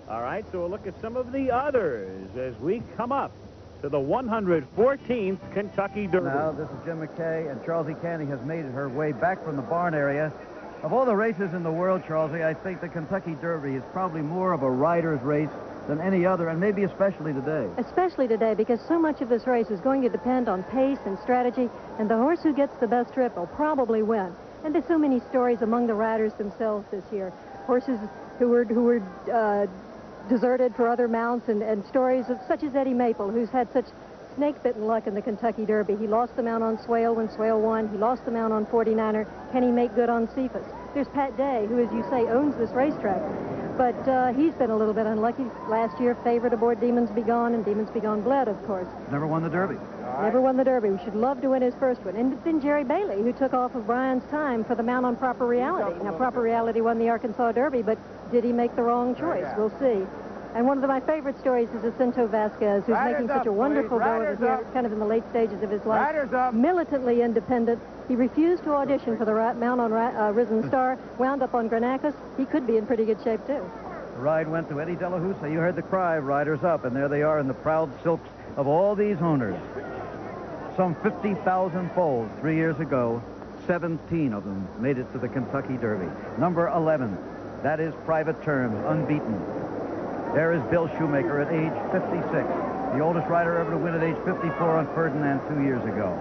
All right, so we'll look at some of the others as we come up to the 114th Kentucky Derby. Now, this is Jim McKay, and Charles E. Candy has made her way back from the barn area. Of all the races in the world, Charles E., I think the Kentucky Derby is probably more of a rider's race than any other, and maybe especially today. Especially today, because so much of this race is going to depend on pace and strategy, and the horse who gets the best trip will probably win. And there's so many stories among the riders themselves this year. Horses who were deserted for other mounts, and stories of such as Eddie Maple, who's had such snake-bitten luck in the Kentucky Derby. He lost the mount on Swale when Swale won. He lost the mount on 49er. Can he make good on Cephas? There's Pat Day, who, as you say, owns this racetrack. But he's been a little bit unlucky. Last year, favorite aboard Demons Be Gone, and Demons Be Gone bled, of course. Never won the Derby. Never won the Derby. We should love to win his first one. And then Jerry Bailey, who took off of Brian's time for the mount on Proper Reality. Now, Proper Reality won the Arkansas Derby, but did he make the wrong choice? We'll see. And one of my favorite stories is Jacinto Vasquez, who's making such a wonderful go of it here, kind of in the late stages of his life. Militantly independent. He refused to audition for the mount on Risen Star, wound up on Granacus. He could be in pretty good shape, too. The ride went to Eddie De La Husa. You heard the cry, riders up, and there they are in the proud silks of all these owners. Some 50,000 foals 3 years ago. 17 of them made it to the Kentucky Derby. Number 11, that is Private Terms, unbeaten. There is Bill Shoemaker at age 56, the oldest rider ever to win at age 54 on Ferdinand 2 years ago.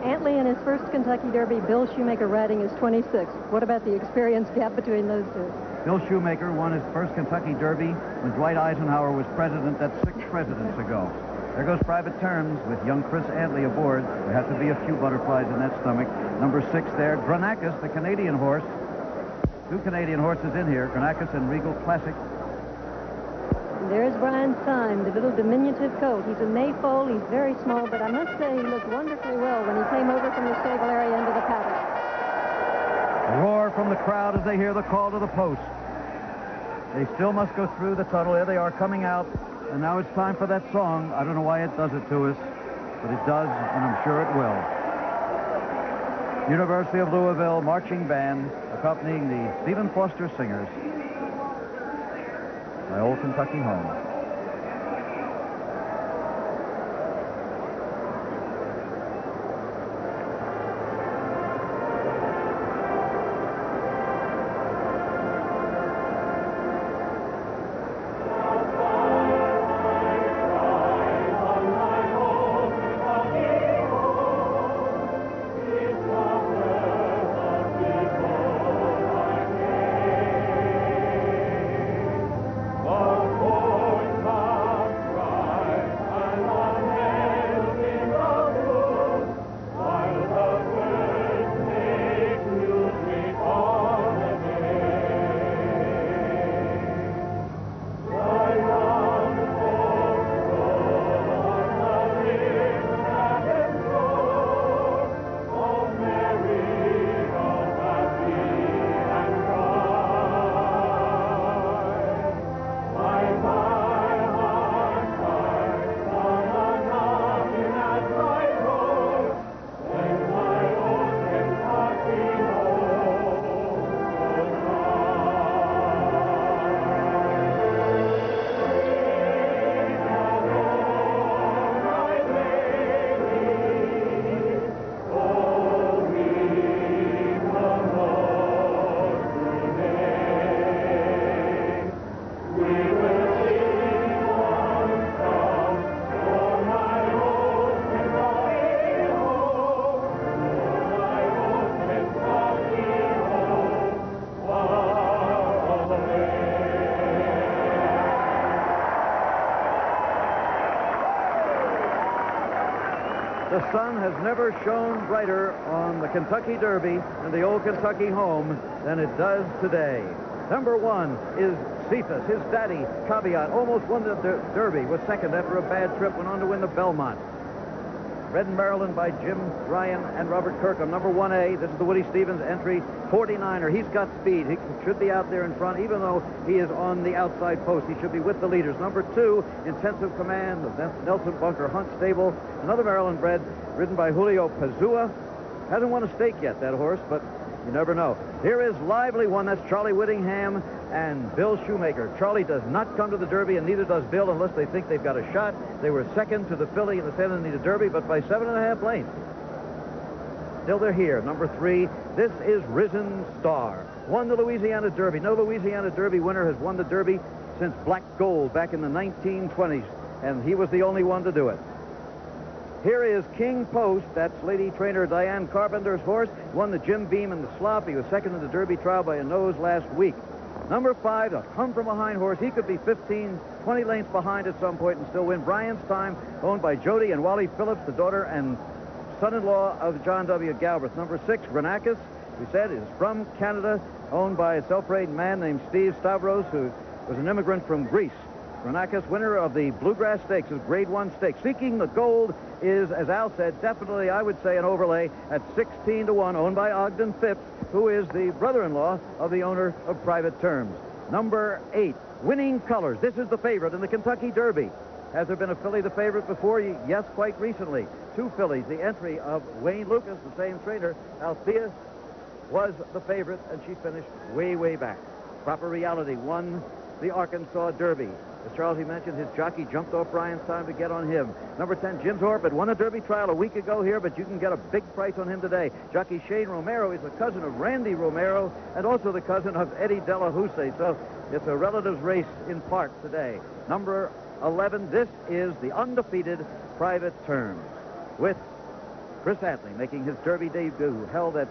Antley in his first Kentucky Derby, Bill Shoemaker riding is 26. What about the experience gap between those two? Bill Shoemaker won his first Kentucky Derby when Dwight Eisenhower was president. That's 6 presidents ago. There goes Private Terms with young Chris Antley aboard. There have to be a few butterflies in that stomach. Number 6 there, Granacus, the Canadian horse. 2 Canadian horses in here, Granacus and Regal Classic. And there's Brian's Time, the little diminutive colt. He's a mayfoal. He's very small, but I must say he looked wonderfully well when he came over from the stable area into the paddock. A roar from the crowd as they hear the call to the post. They still must go through the tunnel. There they are coming out, and now it's time for that song. I don't know why it does it to us, but it does, and I'm sure it will. University of Louisville Marching Band accompanying the Stephen Foster Singers. My Old Kentucky Home. The The sun has never shone brighter on the Kentucky Derby and the old Kentucky home than it does today. Number 1 is Cephas. His daddy, Caveat, almost won the Derby, was second after a bad trip, went on to win the Belmont. Bred in Maryland by Jim Ryan and Robert Kirkham. Number 1A, this is the Woody Stevens entry, 49er. He's got speed. He should be out there in front, even though he is on the outside post. He should be with the leaders. Number 2, Intensive Command, the Nelson Bunker Hunt stable. Another Maryland bred, ridden by Julio Pazua. Hasn't won a stake yet, that horse, but you never know. Here is Lively One. That's Charlie Whittingham and Bill Shoemaker. Charlie does not come to the Derby, and neither does Bill unless they think they've got a shot. They were second to the filly in the Santa Anita Derby, but by 7.5 lengths. Still they're here. Number 3, this is Risen Star. Won the Louisiana Derby. No Louisiana Derby winner has won the Derby since Black Gold back in the 1920s, and he was the only one to do it. Here is King Post. That's lady trainer Diane Carpenter's horse. Won the Jim Beam in the Slop. He was second in the Derby trial by a nose last week. Number 5, a come-from-behind horse. He could be 15, 20 lengths behind at some point and still win. Brian's Time, owned by Jody and Wally Phillips, the daughter and son-in-law of John W. Galbraith. Number 6, Granacus, we said, is from Canada, owned by a self-rated man named Steve Stavros, who was an immigrant from Greece. Granacus, winner of the Bluegrass Stakes, is Grade 1 Stakes. Seeking the Gold is, as Al said, definitely, I would say, an overlay at 16 to 1, owned by Ogden Phipps, who is the brother-in-law of the owner of Private Terms. Number 8, Winning Colors. This is the favorite in the Kentucky Derby. Has there been a filly the favorite before? Yes, quite recently. 2 fillies. The entry of Wayne Lukas, the same trainer. Althea was the favorite, and she finished way, way back. Proper Reality won the Arkansas Derby. As Charles, he mentioned, his jockey jumped off Brian's Time to get on him. Number 10, Jim Thorpe had won a Derby trial a week ago here, but you can get a big price on him today. Jockey Shane Romero is the cousin of Randy Romero and also the cousin of Eddie De La Houssaye, so it's a relatives race in part today. Number 11, this is the undefeated Private Terms, with Chris Antley making his Derby debut, held at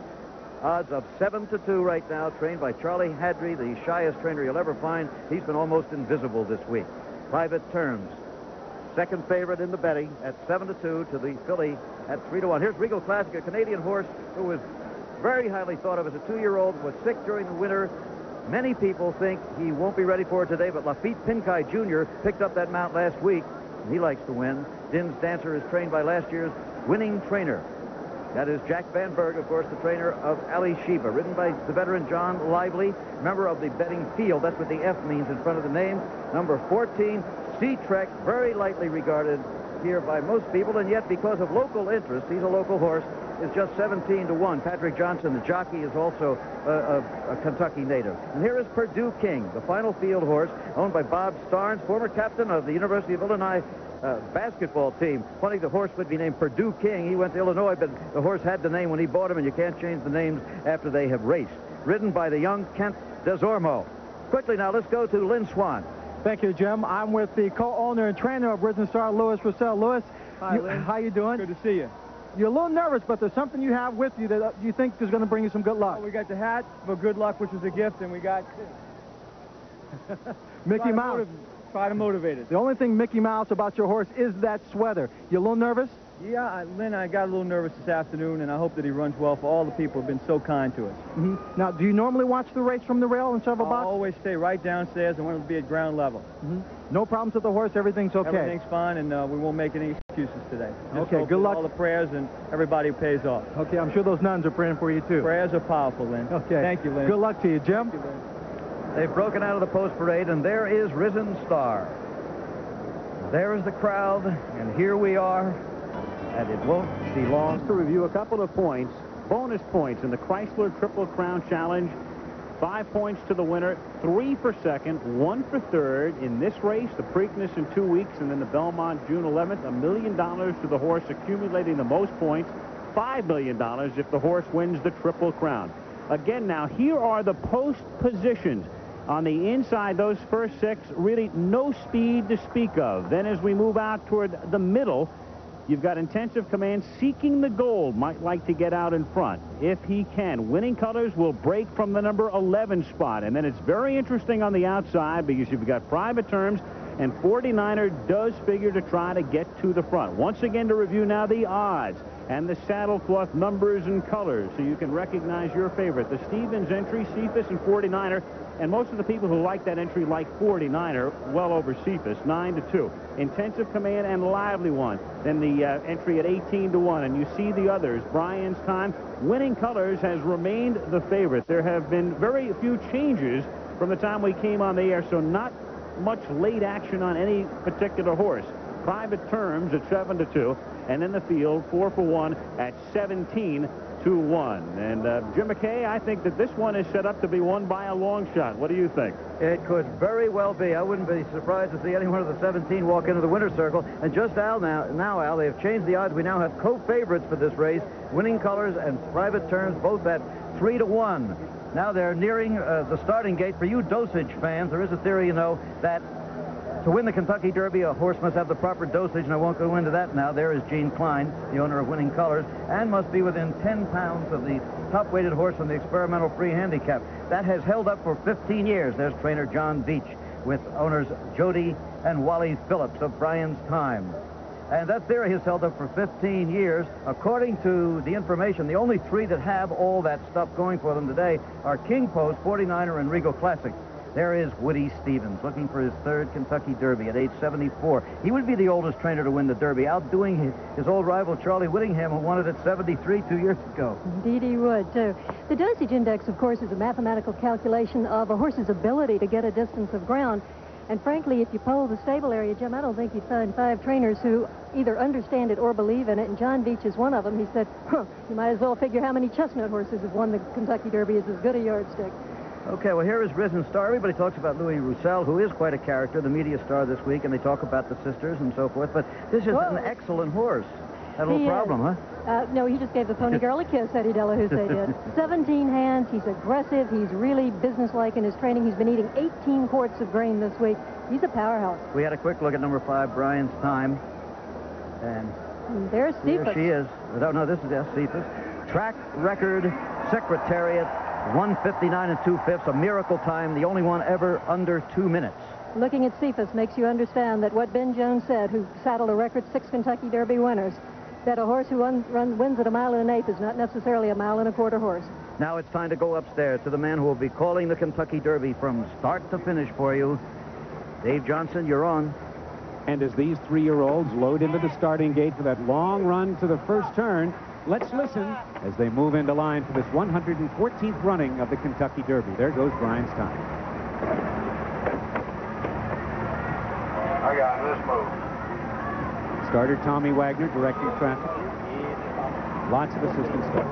odds of 7 to 2 right now, trained by Charlie Hadry, the shyest trainer you'll ever find. He's been almost invisible this week. Private Terms, second favorite in the betting at 7 to 2 to the filly at 3 to 1. Here's Regal Classic, a Canadian horse who was very highly thought of as a 2-year-old, was sick during the winter. Many people think he won't be ready for it today, but Lafitte Pinkai Jr. picked up that mount last week. He likes to win. Din's Dancer is trained by last year's winning trainer. That is Jack Van Berg, of course, the trainer of Ali Sheba, ridden by the veteran John Lively, member of the betting field. That's what the F means in front of the name. Number 14, Sea-Trek, very lightly regarded here by most people, and yet because of local interest, he's a local horse, is just 17 to 1. Patrick Johnson, the jockey, is also a Kentucky native. And here is Purdue King, the final field horse, owned by Bob Starnes, former captain of the University of Illinois basketball team. Funny, the horse would be named Purdue King. He went to Illinois, but the horse had the name when he bought him, and you can't change the names after they have raced. Ridden by the young Kent Desormeaux. Quickly now, let's go to Lynn Swan. Thank you, Jim. I'm with the co-owner and trainer of Risen Star, Louis Russell. Louis, hi, Lynn. How you doing? Good to see you. You're a little nervous, but there's something you have with you that you think is going to bring you some good luck. Well, we got the hat for good luck, which is a gift, and we got Mickey Mouse. Try to motivate it. The only thing Mickey Mouse about your horse is that sweater. You a little nervous? Yeah, Lynn, I got a little nervous this afternoon, and I hope that he runs well for all the people who have been so kind to us. Mm-hmm. Now, do you normally watch the race from the rail in several box? I always stay right downstairs. I want to be at ground level. Mm-hmm. No problems with the horse? Everything's okay? Everything's fine, and we won't make any excuses today. Just okay, good luck. All the prayers and everybody pays off. Okay, I'm sure those nuns are praying for you, too. Prayers are powerful, Lynn. Okay. Thank you, Lynn. Good luck to you, Jim. Thank you, Lynn. They've broken out of the post parade, and there is Risen Star. There is the crowd, and here we are, and it won't be long. To review a couple of points, bonus points in the Chrysler Triple Crown Challenge. 5 points to the winner, 3 for second, 1 for third. In this race, the Preakness in 2 weeks, and then the Belmont June 11th, $1 million to the horse accumulating the most points, $5 million if the horse wins the Triple Crown. Again, now, here are the post positions. On the inside, those first 6, really no speed to speak of. Then as we move out toward the middle, you've got Intensive Command Seeking the Gold. Might like to get out in front if he can. Winning Colors will break from the number 11 spot. And then it's very interesting on the outside because you've got Private Terms and 49er does figure to try to get to the front. Once again, to review now the odds and the saddlecloth numbers and colors so you can recognize your favorite. The Stevens entry, Cephas and 49er, and most of the people who like that entry like 49er well over Cephas, 9-2. Intensive Command and Lively One. Then the entry at 18-1, and you see the others. Brian's Time. Winning Colors has remained the favorite. There have been very few changes from the time we came on the air, so not much late action on any particular horse. Private Terms at 7-2, and in the field 4-1 at 17-1. And Jim McKay, I think that this one is set up to be won by a long shot. What do you think? It could very well be. I wouldn't be surprised to see any one of the 17 walk into the winner's circle. And just Al, Al, they have changed the odds. We now have co-favorites for this race. Winning Colors and Private Terms both at 3-1. Now they're nearing the starting gate. For you dosage fans, there is a theory, you know, that to win the Kentucky Derby, a horse must have the proper dosage, and I won't go into that now. There is Gene Klein, the owner of Winning Colors, and must be within 10 pounds of the top-weighted horse from the experimental free handicap. That has held up for 15 years. There's trainer John Beach with owners Jody and Wally Phillips of Brian's Time. And that theory has held up for 15 years. According to the information, the only three that have all that stuff going for them today are KINGPOST, 49er, and Regal Classic. There is Woody Stevens, looking for his third Kentucky Derby at age 74. He would be the oldest trainer to win the Derby, outdoing his old rival Charlie Whittingham, who won it at 73 2 years ago. Indeed he would, too. The dosage index, of course, is a mathematical calculation of a horse's ability to get a distance of ground. And frankly, if you poll the stable area, Jim, I don't think you'd find 5 trainers who either understand it or believe in it. And John Beach is one of them. He said, you might as well figure how many chestnut horses have won the Kentucky Derby is as good a yardstick. Okay, well, here is Risen Star. Everybody talks about Louis Roussel, who is quite a character, the media star this week, and they talk about the sisters and so forth. But this is an excellent horse. Had a little problem, huh? No, he just gave the pony girl a kiss, Eddie Delahousse did. 17 hands. He's aggressive. He's really businesslike in his training. He's been eating 18 quarts of grain this week. He's a powerhouse. We had a quick look at number 5, Brian's Time. And there's Cephas. Here she is. No, this is Cephas. Track record secretariat. 1:59 2/5, a miracle time, the only one ever under 2 minutes. Looking at Cephas makes you understand that what Ben Jones said, who saddled a record 6 Kentucky Derby winners, that a horse who wins at 1 1/8 is not necessarily a 1 1/4 horse. Now it's time to go upstairs to the man who will be calling the Kentucky Derby from start to finish for you. Dave Johnson, you're on. And as these 3-year-olds load into the starting gate for that long run to the first turn, let's listen as they move into line for this 114th running of the Kentucky Derby. There goes Brian's Time. I got it. Let's move. Starter Tommy Wagner directing traffic. Lots of assistant staff.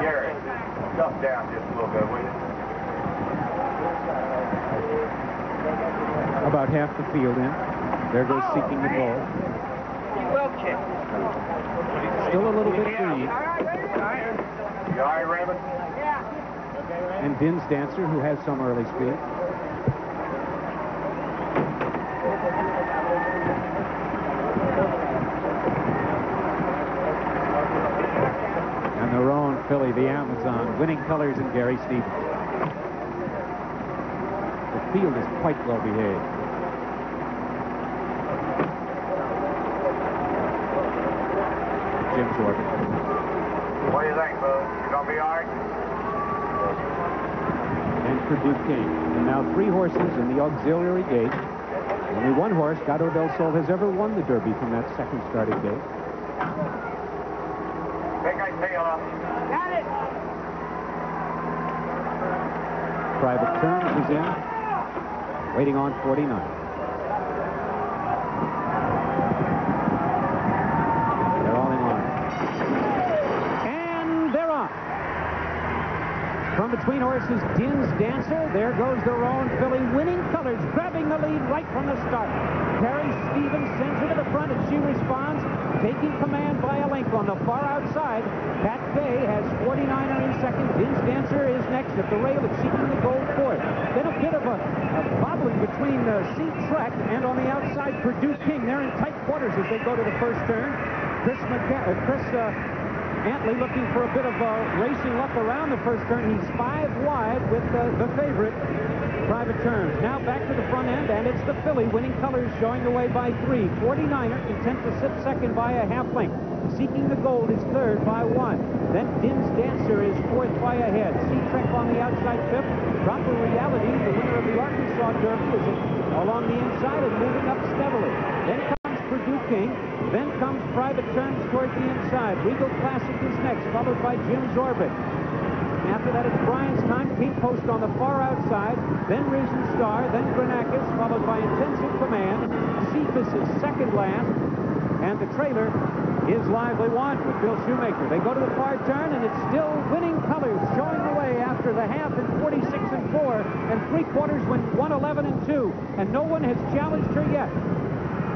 Gary, jump down just a little bit, will you? About half the field in. There goes Seeking the Goal. Well checked. Still a little bit green. You all right, Raymond? And Din's Dancer, who has some early speed. And their own filly, the Amazon, Winning Colors, and Gary Stevens. The field is quite well behaved. Jim Jordan. What do you think, Boo? You gonna be all right? And for Duke King. And now 3 horses in the auxiliary gate. Only 1 horse, Gato del Sol, has ever won the Derby from that second starting gate. Think I tail up. Got it! Private Terms is in. Waiting on 49. They're all in line. And they're on. From between horses, Din's Dancer. There goes the roan filly, Winning Colors, grabbing the lead right from the start. Gary Stevens sends her to the front, and she responds, taking command by a length on the far outside. Pat Bay has 49er in second. Din's Dancer is next at the rail. It's Seeking the Goal fourth. Then a bit of a bobbling between C Trek and on the outside for Duke King. They're in tight quarters as they go to the first turn. Chris Antley looking for a bit of racing luck around the first turn. He's 5 wide with the favorite, Private Terms. Now back to the front end, and it's the filly, Winning Colors, showing the way by 3. 49er content to sit second by a half length. Seeking the Gold is third by 1. Then Din's Dancer is fourth by a head. Sea-Trek on the outside fifth. Proper Reality, the winner of the Arkansas Derby, is along the inside and moving up steadily. Then comes Purdue King. Then comes Private Terms toward the inside. Regal Classic is next, followed by Jim's Orbit. After that, it's Brian's Time. KINGPOST on the far outside. Then Risen Star. Then Granacus, followed by Intensive Command. Cephas is second last. And the trailer is Lively One with Bill Shoemaker. They go to the far turn, and it's still Winning Colors showing the way after the half in 46 and 4, and 3/4 when 111 and 2, and no one has challenged her yet.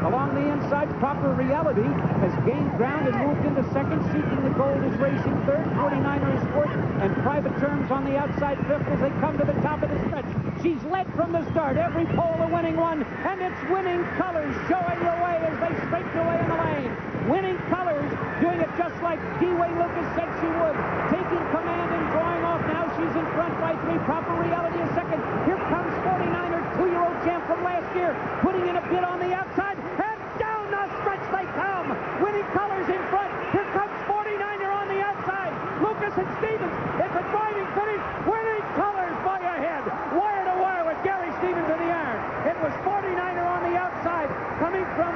Along the inside, Proper Reality has gained ground and moved into second. Seeking the Gold is racing third. 49er is fourth, and Private Terms on the outside fifth as they come to the top of the stretch. She's led from the start. Every pole a winning one, and it's Winning Colors showing the way as they straighten away in the lane. Winning Colors doing it just like Wayne Lukas said she would. Taking command and drawing off. Now she's in front by 3. Proper Reality is second. Here comes 49er, 2-year-old champ from last year, putting in a bid on the outside. And down the stretch they come. Winning Colors in front. Here comes 49er on the outside. Lukas and Stevens. It's a driving finish. Winning Colors by a head. Wire to wire with Gary Stevens in the iron. It was 49er on the outside, coming from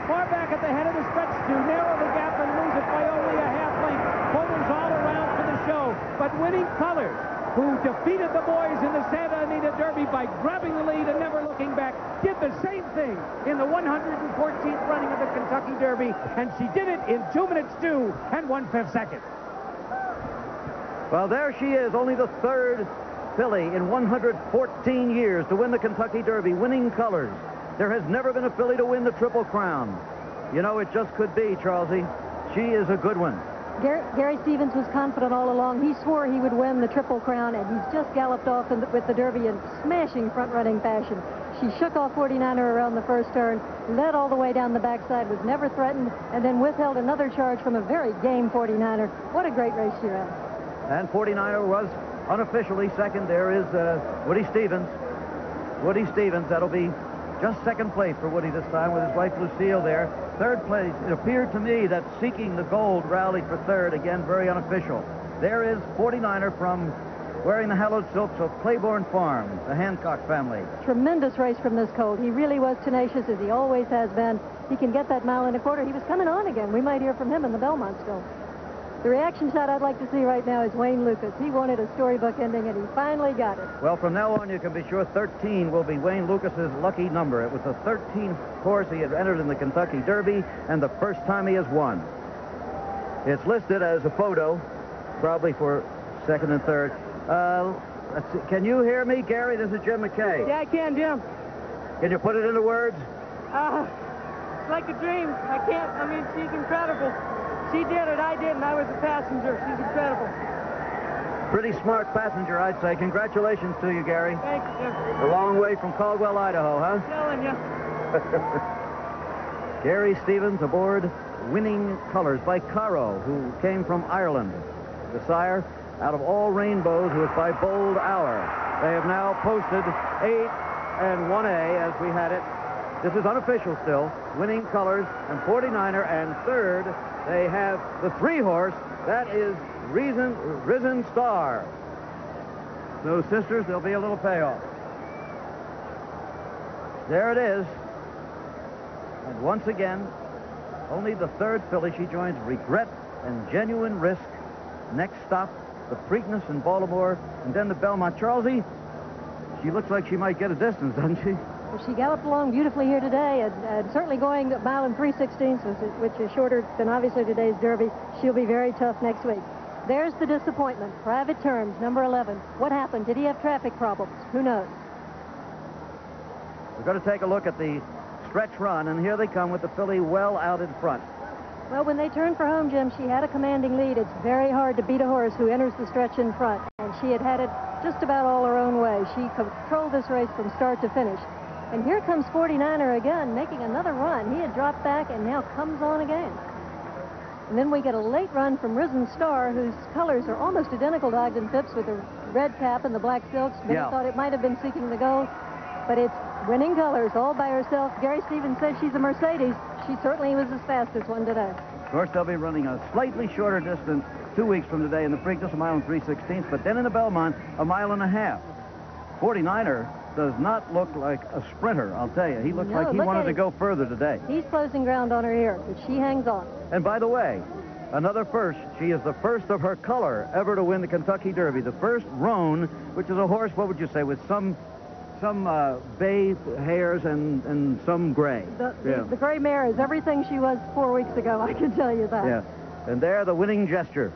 far back at the head of the stretch to narrow the gap and lose it by only a half length. Photos all around for the show. But Winning Colors, who defeated the boys in the Santa Anita Derby by grabbing the lead and never looking back, did the same thing in the 114th running of the Kentucky Derby, and she did it in 2 minutes 2 and 1/5 seconds. Well, there she is, only the third filly in 114 years to win the Kentucky Derby, Winning Colors. There has never been a filly to win the Triple Crown. You know, it just could be, Charlesy. She is a good one. Gary Stevens was confident all along. He swore he would win the Triple Crown, and he's just galloped off with the Derby in smashing front-running fashion. She shook off 49er around the first turn, led all the way down the backside, was never threatened, and then withheld another charge from a very game 49er. What a great race she ran. And 49er was unofficially second. There is Woody Stevens. Woody Stevens, that'll be just second place for Woody this time with his wife Lucille there. Third place, it appeared to me that Seeking the Gold rallied for third, again very unofficial. There is 49er from wearing the hallowed silks of Claiborne Farm, the Hancock family. Tremendous race from this colt. He really was tenacious, as he always has been. He can get that 1.25 miles. He was coming on again. We might hear from him in the Belmont still. The reaction shot I'd like to see right now is Wayne Lukas. He wanted a storybook ending, and he finally got it. Well, from now on, you can be sure 13 will be Wayne Lukas's lucky number. It was the 13th horse he had entered in the Kentucky Derby, and the first time he has won. It's listed as a photo, probably for second and third. Let's see. Can you hear me, Gary? This is Jim McKay. Yeah, I can, Jim. Can you put it into words? It's like a dream. I can't. I mean, she's incredible. She did it, I didn't. I was a passenger. She's incredible. Pretty smart passenger, I'd say. Congratulations to you, Gary. Thank you, Jim. A long way from Caldwell, Idaho, huh? Telling you. Gary Stevens aboard Winning Colors by Caro, who came from Ireland. The sire, out of All Rainbows, who is by Bold Hour. They have now posted 8 and 1A as we had it. This is unofficial still. Winning Colors and 49er, and third they have the 3-horse. That is Risen Star. So, sisters, there'll be a little payoff. There it is. And once again, only the third filly. She joins Regret and Genuine Risk. Next stop, the Preakness in Baltimore, and then the Belmont. Charlesy, she looks like she might get a distance, doesn't she? Well, she galloped along beautifully here today, and certainly going 1 mile and 3/16, which is shorter than obviously today's Derby. She'll be very tough next week. There's the disappointment. Private Terms, number 11. What happened? Did he have traffic problems? Who knows? We're going to take a look at the stretch run, and here they come with the filly well out in front. Well, when they turned for home, Jim, she had a commanding lead. It's very hard to beat a horse who enters the stretch in front, and she had it just about all her own way. She controlled this race from start to finish. And here comes 49er again, making another run. He had dropped back and now comes on again. And then we get a late run from Risen Star, whose colors are almost identical to Ogden Phipps with the red cap and the black silks. Many thought it might have been Seeking the Gold, but it's Winning Colors all by herself. Gary Stevens says she's a Mercedes. She certainly was the fastest one today. Of course, they'll be running a slightly shorter distance 2 weeks from today in the Preakness, 1 mile and 3/16, but then in the Belmont, 1.5 miles. 49er does not look like a sprinter, I'll tell you. He looks like he wanted to go further today. He's closing ground on her here, but she hangs on. And by the way, another first. She is the first of her color ever to win the Kentucky Derby. The first roan, which is a horse, what would you say, with some bay hairs and some gray. The gray mare is everything she was 4 weeks ago, I can tell you that. Yeah. And there, the winning gesture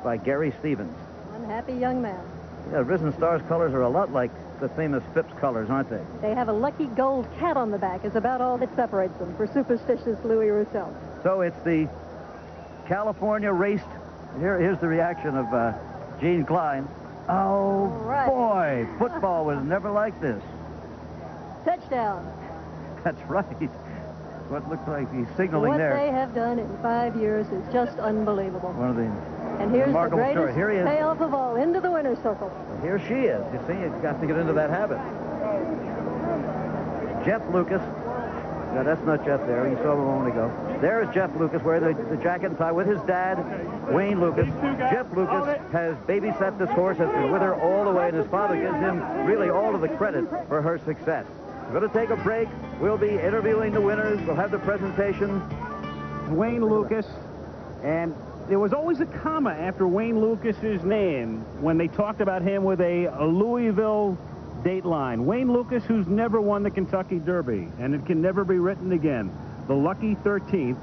by Gary Stevens. One happy young man. Yeah, Risen Star's colors are a lot like the famous Phipps colors, aren't they? They have a lucky gold cat on the back is about all that separates them for superstitious Louis Roussel. So it's the California race. Here's the reaction of Gene Klein. Oh, boy, football was never like this. Touchdown. That's right. What looks like he's signaling there. What they have done in 5 years is just unbelievable. One of the And here's the remarkable greatest story. Here he is. payoff of all, into the winner's circle. Here she is. You see, you've got to get into that habit. Jeff Lucas. No, that's not Jeff there. You saw him a moment ago. There's Jeff Lucas wearing the jacket and tie with his dad, Wayne Lucas. Jeff Lucas has babysat this horse, has been with her all the way, and his father gives him really all of the credit for her success. We're going to take a break. We'll be interviewing the winners. We'll have the presentation. Wayne Lucas, and there was always a comma after Wayne Lucas's name when they talked about him with a Louisville dateline. Wayne Lucas, who's never won the Kentucky Derby, and it can never be written again. The lucky 13th.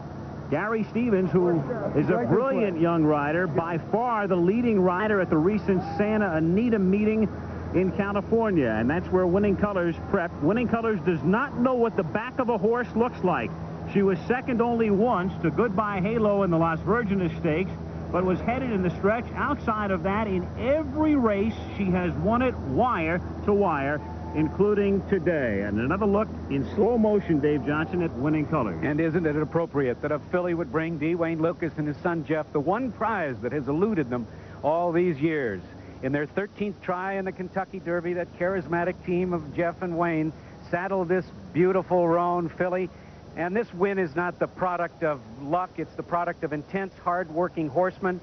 Gary Stevens, who is a brilliant young rider, by far the leading rider at the recent Santa Anita meeting in California, and that's where Winning Colors prepped. Winning Colors does not know what the back of a horse looks like. She was second only once to Goodbye Halo in the Las Virgenes Stakes, but was headed in the stretch. Outside of that, in every race, she has won it wire to wire, including today. And another look in slow motion, Dave Johnson, at Winning Colors. And isn't it appropriate that a filly would bring D. Wayne Lucas and his son Jeff the one prize that has eluded them all these years? In their 13th try in the Kentucky Derby, that charismatic team of Jeff and Wayne saddled this beautiful roan filly. And this win is not the product of luck. It's the product of intense, hard-working horsemen.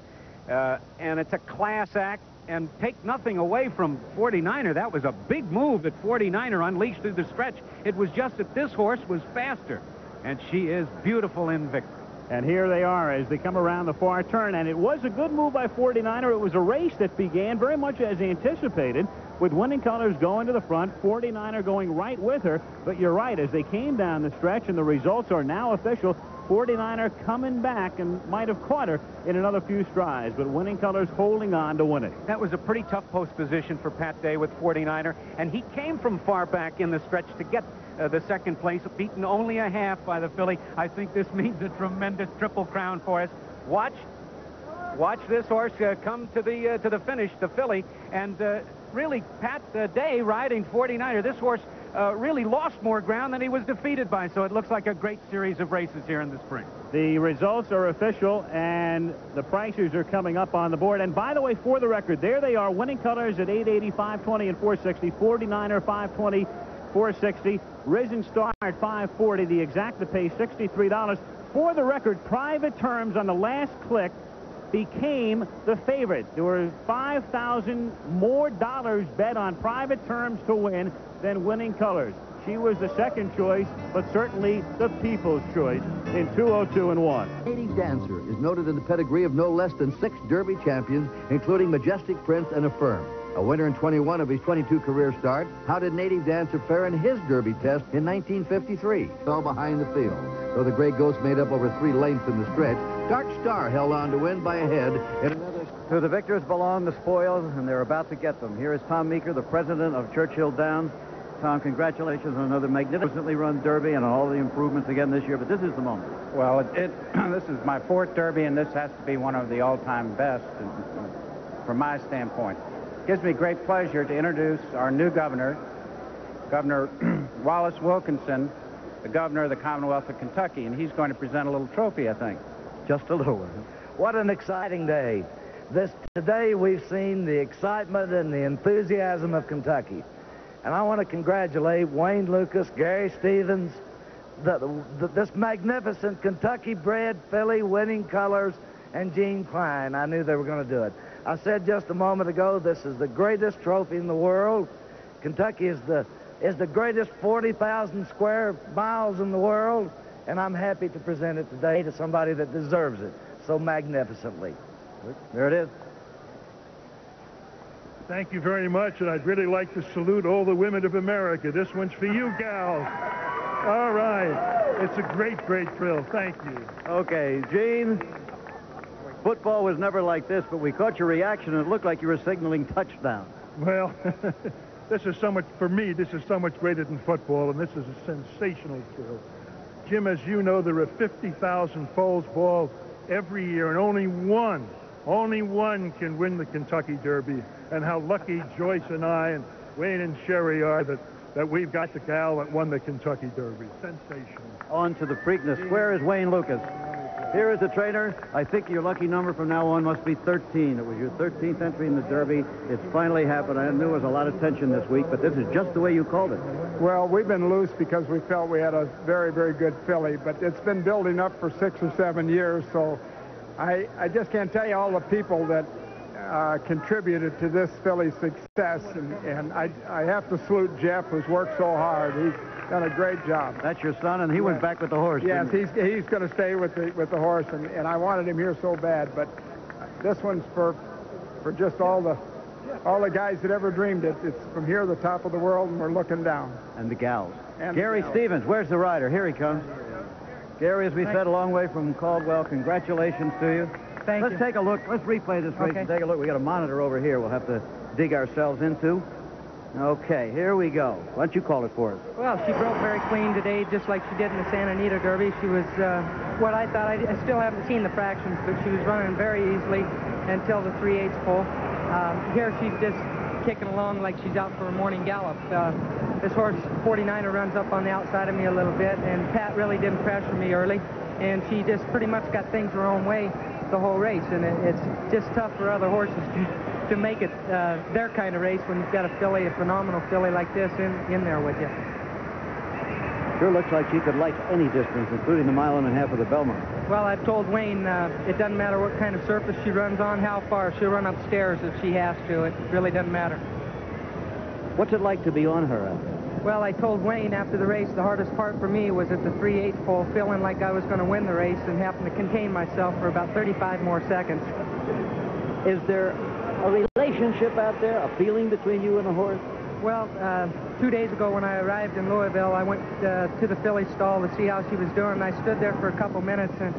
And it's a class act. And take nothing away from 49er. That was a big move that 49er unleashed through the stretch. It was just that this horse was faster. And she is beautiful in victory. And here they are as they come around the far turn. And it was a good move by 49er. It was a race that began very much as anticipated, with Winning Colors going to the front, 49er going right with her. But you're right, as they came down the stretch, and the results are now official, 49er coming back and might have caught her in another few strides, but Winning Colors holding on to win it. That was a pretty tough post position for Pat Day with 49er, and he came from far back in the stretch to get the second place, beaten only a half by the filly. I think this means a tremendous Triple Crown for us. Watch this horse come to the finish, the filly, and really Pat Day riding 49er. This horse really lost more ground than he was defeated by, so it looks like a great series of races here in the spring. The results are official, and the prices are coming up on the board. And by the way, for the record, there they are, Winning Colors at $880, $520, and $460. 49er, $520, $460. Risen Star at $540. The exact to pay $63. For the record, Private Terms on the last click became the favorite. There were $5,000 more bet on Private Terms to win than Winning Colors. She was the second choice, but certainly the people's choice in 202-1. Native Dancer is noted in the pedigree of no less than 6 Derby champions, including Majestic Prince and Affirm. A winner in 21 of his 22 career starts, how did Native Dancer fare in his Derby test in 1953? Fell behind the field. Though the Gray Ghost made up over 3 lengths in the stretch, Dark Star held on to win by a head in another. To the victors belong the spoils, and they're about to get them. Here is Tom Meeker, the president of Churchill Downs. Tom, congratulations on another magnificently run Derby and on all the improvements again this year, but this is the moment. Well, this is my 4th Derby, and this has to be one of the all-time best from my standpoint. It gives me great pleasure to introduce our new governor, Governor Wallace Wilkinson, the governor of the Commonwealth of Kentucky, and he's going to present a little trophy, I think. Just a little one. What an exciting day. Today we've seen the excitement and the enthusiasm of Kentucky. And I want to congratulate Wayne Lukas, Gary Stevens, this magnificent Kentucky-bred filly, Winning Colors, and Gene Klein. I knew they were going to do it. I said just a moment ago, this is the greatest trophy in the world. Kentucky is the greatest 40,000 square miles in the world, and I'm happy to present it today to somebody that deserves it so magnificently. There it is. Thank you very much, and I'd really like to salute all the women of America. This one's for you, gals. All right. It's a great, great thrill. Thank you. Okay, Gene, football was never like this, but we caught your reaction, and it looked like you were signaling touchdown. Well, this is so much, for me, this is so much greater than football, and this is a sensational thrill. Jim, as you know, there are 50,000 foals ball every year, and only one can win the Kentucky Derby. And how lucky Joyce and I and Wayne and Sherry are that we've got the gal that won the Kentucky Derby. Sensational. On to the Preakness. Where is Wayne Lukas? Here is the trainer. I think your lucky number from now on must be 13. It was your 13th entry in the Derby. It's finally happened. I knew there was a lot of tension this week, but this is just the way you called it. Well, we've been loose because we felt we had a very, very good filly, but it's been building up for 6 or 7 years, so I just can't tell you all the people that contributed to this filly's success, and I have to salute Jeff, who's worked so hard. He's done a great job. That's your son, and he went back with the horse. Yes, he's going to stay with the horse, and I wanted him here so bad. But this one's for just all the guys that ever dreamed it. It's from here, the top of the world, and we're looking down. And the gals. And Gary Stevens, where's the rider? Here he comes. Gary, as we said, a long way from Caldwell. Congratulations to you. Thank you. Let's take a look. Let's replay this race and take a look. We got a monitor over here we'll have to dig ourselves into. Okay, here we go. Why don't you call it for us? Well, she broke very clean today, just like she did in the Santa Anita Derby. She was what I thought. I still haven't seen the fractions, but she was running very easily until the 3/8 full. Here she's just kicking along like she's out for a morning gallop. This horse, 49er, runs up on the outside of me a little bit, and Pat really didn't pressure me early, and she just pretty much got things her own way the whole race, and it's just tough for other horses to make it their kind of race when you've got a phenomenal filly like this in there with you. Sure looks like she could like any distance, including the 1.5 miles of the Belmont. Well, I've told Wayne it doesn't matter what kind of surface she runs on, how far. She'll run upstairs if she has to. It really doesn't matter. What's it like to be on her? Well, I told Wayne after the race the hardest part for me was at the 3/8 full, feeling like I was going to win the race and having to contain myself for about 35 more seconds. Is there a relationship out there, a feeling between you and the horse? Well, 2 days ago when I arrived in Louisville, I went to the filly stall to see how she was doing. I stood there for a couple minutes, and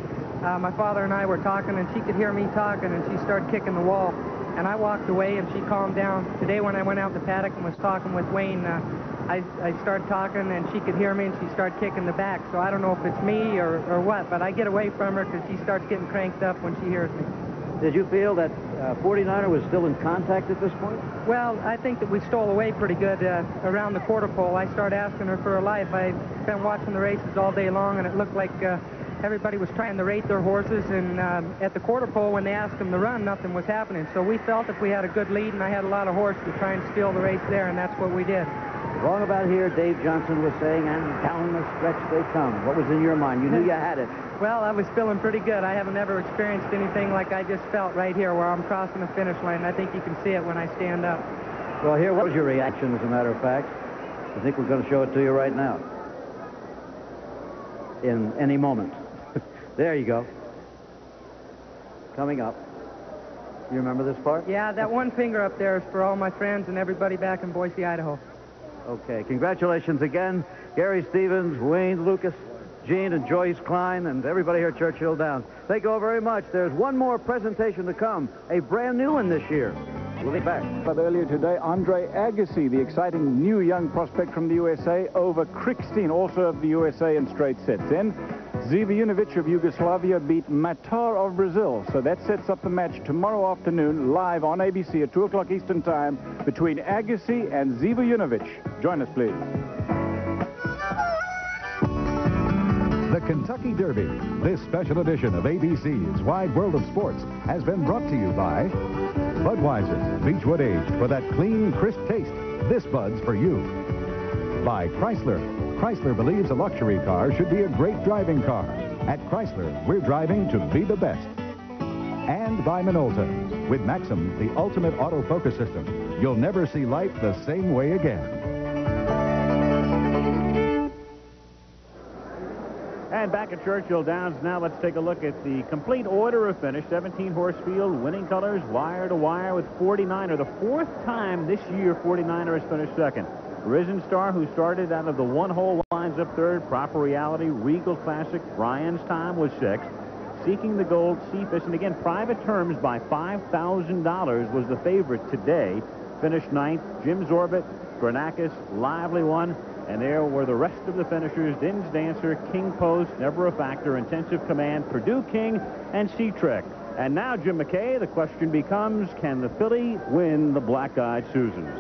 my father and I were talking, and she could hear me talking, and she started kicking the wall. And I walked away, and she calmed down. Today when I went out the paddock and was talking with Wayne, I started talking, and she could hear me, and she started kicking the back. So I don't know if it's me or what, but I get away from her because she starts getting cranked up when she hears me. Did you feel that 49er was still in contact at this point? Well, I think that we stole away pretty good around the quarter pole. I started asking her for her life. I've been watching the races all day long, and it looked like everybody was trying to rate their horses, and at the quarter pole, when they asked them to run, nothing was happening. So we felt if we had a good lead, and I had a lot of horse to try and steal the race there, and that's what we did. Wrong about here, Dave Johnson was saying, and down the stretch they come. What was in your mind? You knew you had it. Well, I was feeling pretty good. I haven't ever experienced anything like I just felt right here where I'm crossing the finish line. I think you can see it when I stand up. Well, here, what was your reaction, as a matter of fact? I think we're going to show it to you right now. In any moment. There you go. Coming up. You remember this part? Yeah, that one finger up there is for all my friends and everybody back in Boise, Idaho. Okay, congratulations again, Gary Stevens, Wayne Lukas, Gene and Joyce Klein, and everybody here at Churchill Downs. Thank you all very much. There's one more presentation to come, a brand new one this year. We'll be back. But earlier today, Andre Agassi, the exciting new young prospect from the USA, over Krickstein, also of the USA in straight sets. Then Zivanovic of Yugoslavia beat Matar of Brazil. So that sets up the match tomorrow afternoon, live on ABC at 2 o'clock Eastern Time, between Agassi and Zivanovic. Join us, please. The Kentucky Derby. This special edition of ABC's Wide World of Sports has been brought to you by Budweiser, Beechwood Aged, for that clean, crisp taste. This Bud's for you. By Chrysler. Chrysler believes a luxury car should be a great driving car. At Chrysler, we're driving to be the best. And by Minolta. With Maxim, the ultimate autofocus system, you'll never see life the same way again. And back at Churchill Downs, now let's take a look at the complete order of finish. 17-horse field, winning colors, wire to wire with 49er. The fourth time this year 49er has finished second. Risen Star, who started out of the one-hole, winds up third. Proper Reality, Regal Classic, Brian's Time was sixth. Seeking the Gold, Cephas, and again, Private Terms by $5,000 was the favorite today. Finished ninth. Jim's Orbit, GRANACUS, Lively One. And there were the rest of the finishers: Din's Dancer, KINGPOST, Never a Factor, Intensive Command, Purdue King, and Sea-Trek. And now, Jim McKay, the question becomes, can the filly win the Black-Eyed Susans?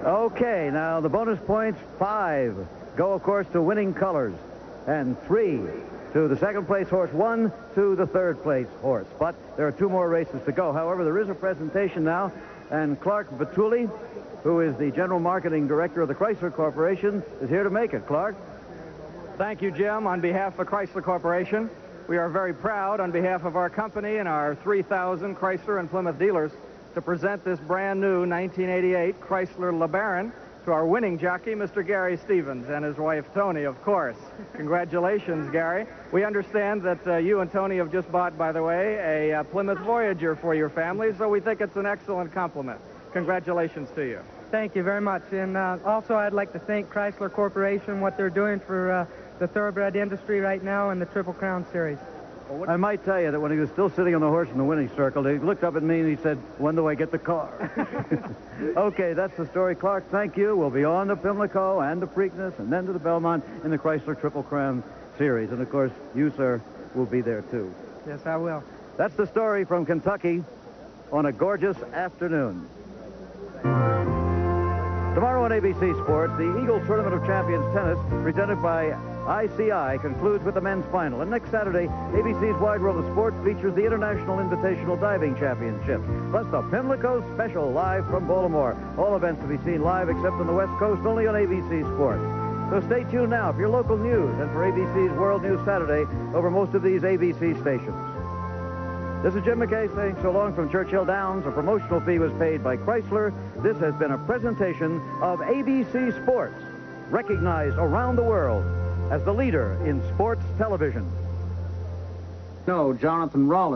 Okay, now the bonus points, 5, go, of course, to Winning Colors, and 3 to the second place horse, 1 to the third place horse. But there are 2 more races to go. However, there is a presentation now, and Clark Vitulli, who is the General Marketing Director of the Chrysler Corporation, is here to make it. Clark? Thank you, Jim. On behalf of Chrysler Corporation, we are very proud, on behalf of our company and our 3,000 Chrysler and Plymouth dealers, to present this brand new 1988 Chrysler LeBaron to our winning jockey, Mr. Gary Stevens, and his wife, Tony, of course. Congratulations, Gary. We understand that you and Tony have just bought, by the way, a Plymouth Voyager for your family, so we think it's an excellent compliment. Congratulations to you. Thank you very much. And also, I'd like to thank Chrysler Corporation, what they're doing for the thoroughbred industry right now in the Triple Crown Series. I might tell you that when he was still sitting on the horse in the winning circle, he looked up at me and he said, when do I get the car? Okay, that's the story. Clark, thank you. We'll be on to Pimlico and to Preakness and then to the Belmont in the Chrysler Triple Crown Series. And, of course, you, sir, will be there, too. Yes, I will. That's the story from Kentucky on a gorgeous afternoon. Tomorrow on ABC Sports, the Eagle Tournament of Champions Tennis, presented by ICI, concludes with the men's final. And next Saturday, ABC's Wide World of Sports features the International Invitational Diving Championships, plus the Pimlico Special live from Baltimore. All events to be seen live except on the West Coast, only on ABC Sports. So stay tuned now for your local news and for ABC's World News Saturday over most of these ABC stations. This is Jim McKay saying so long from Churchill Downs. A promotional fee was paid by Chrysler. This has been a presentation of ABC Sports, recognized around the world as the leader in sports television. No, Jonathan Rollins.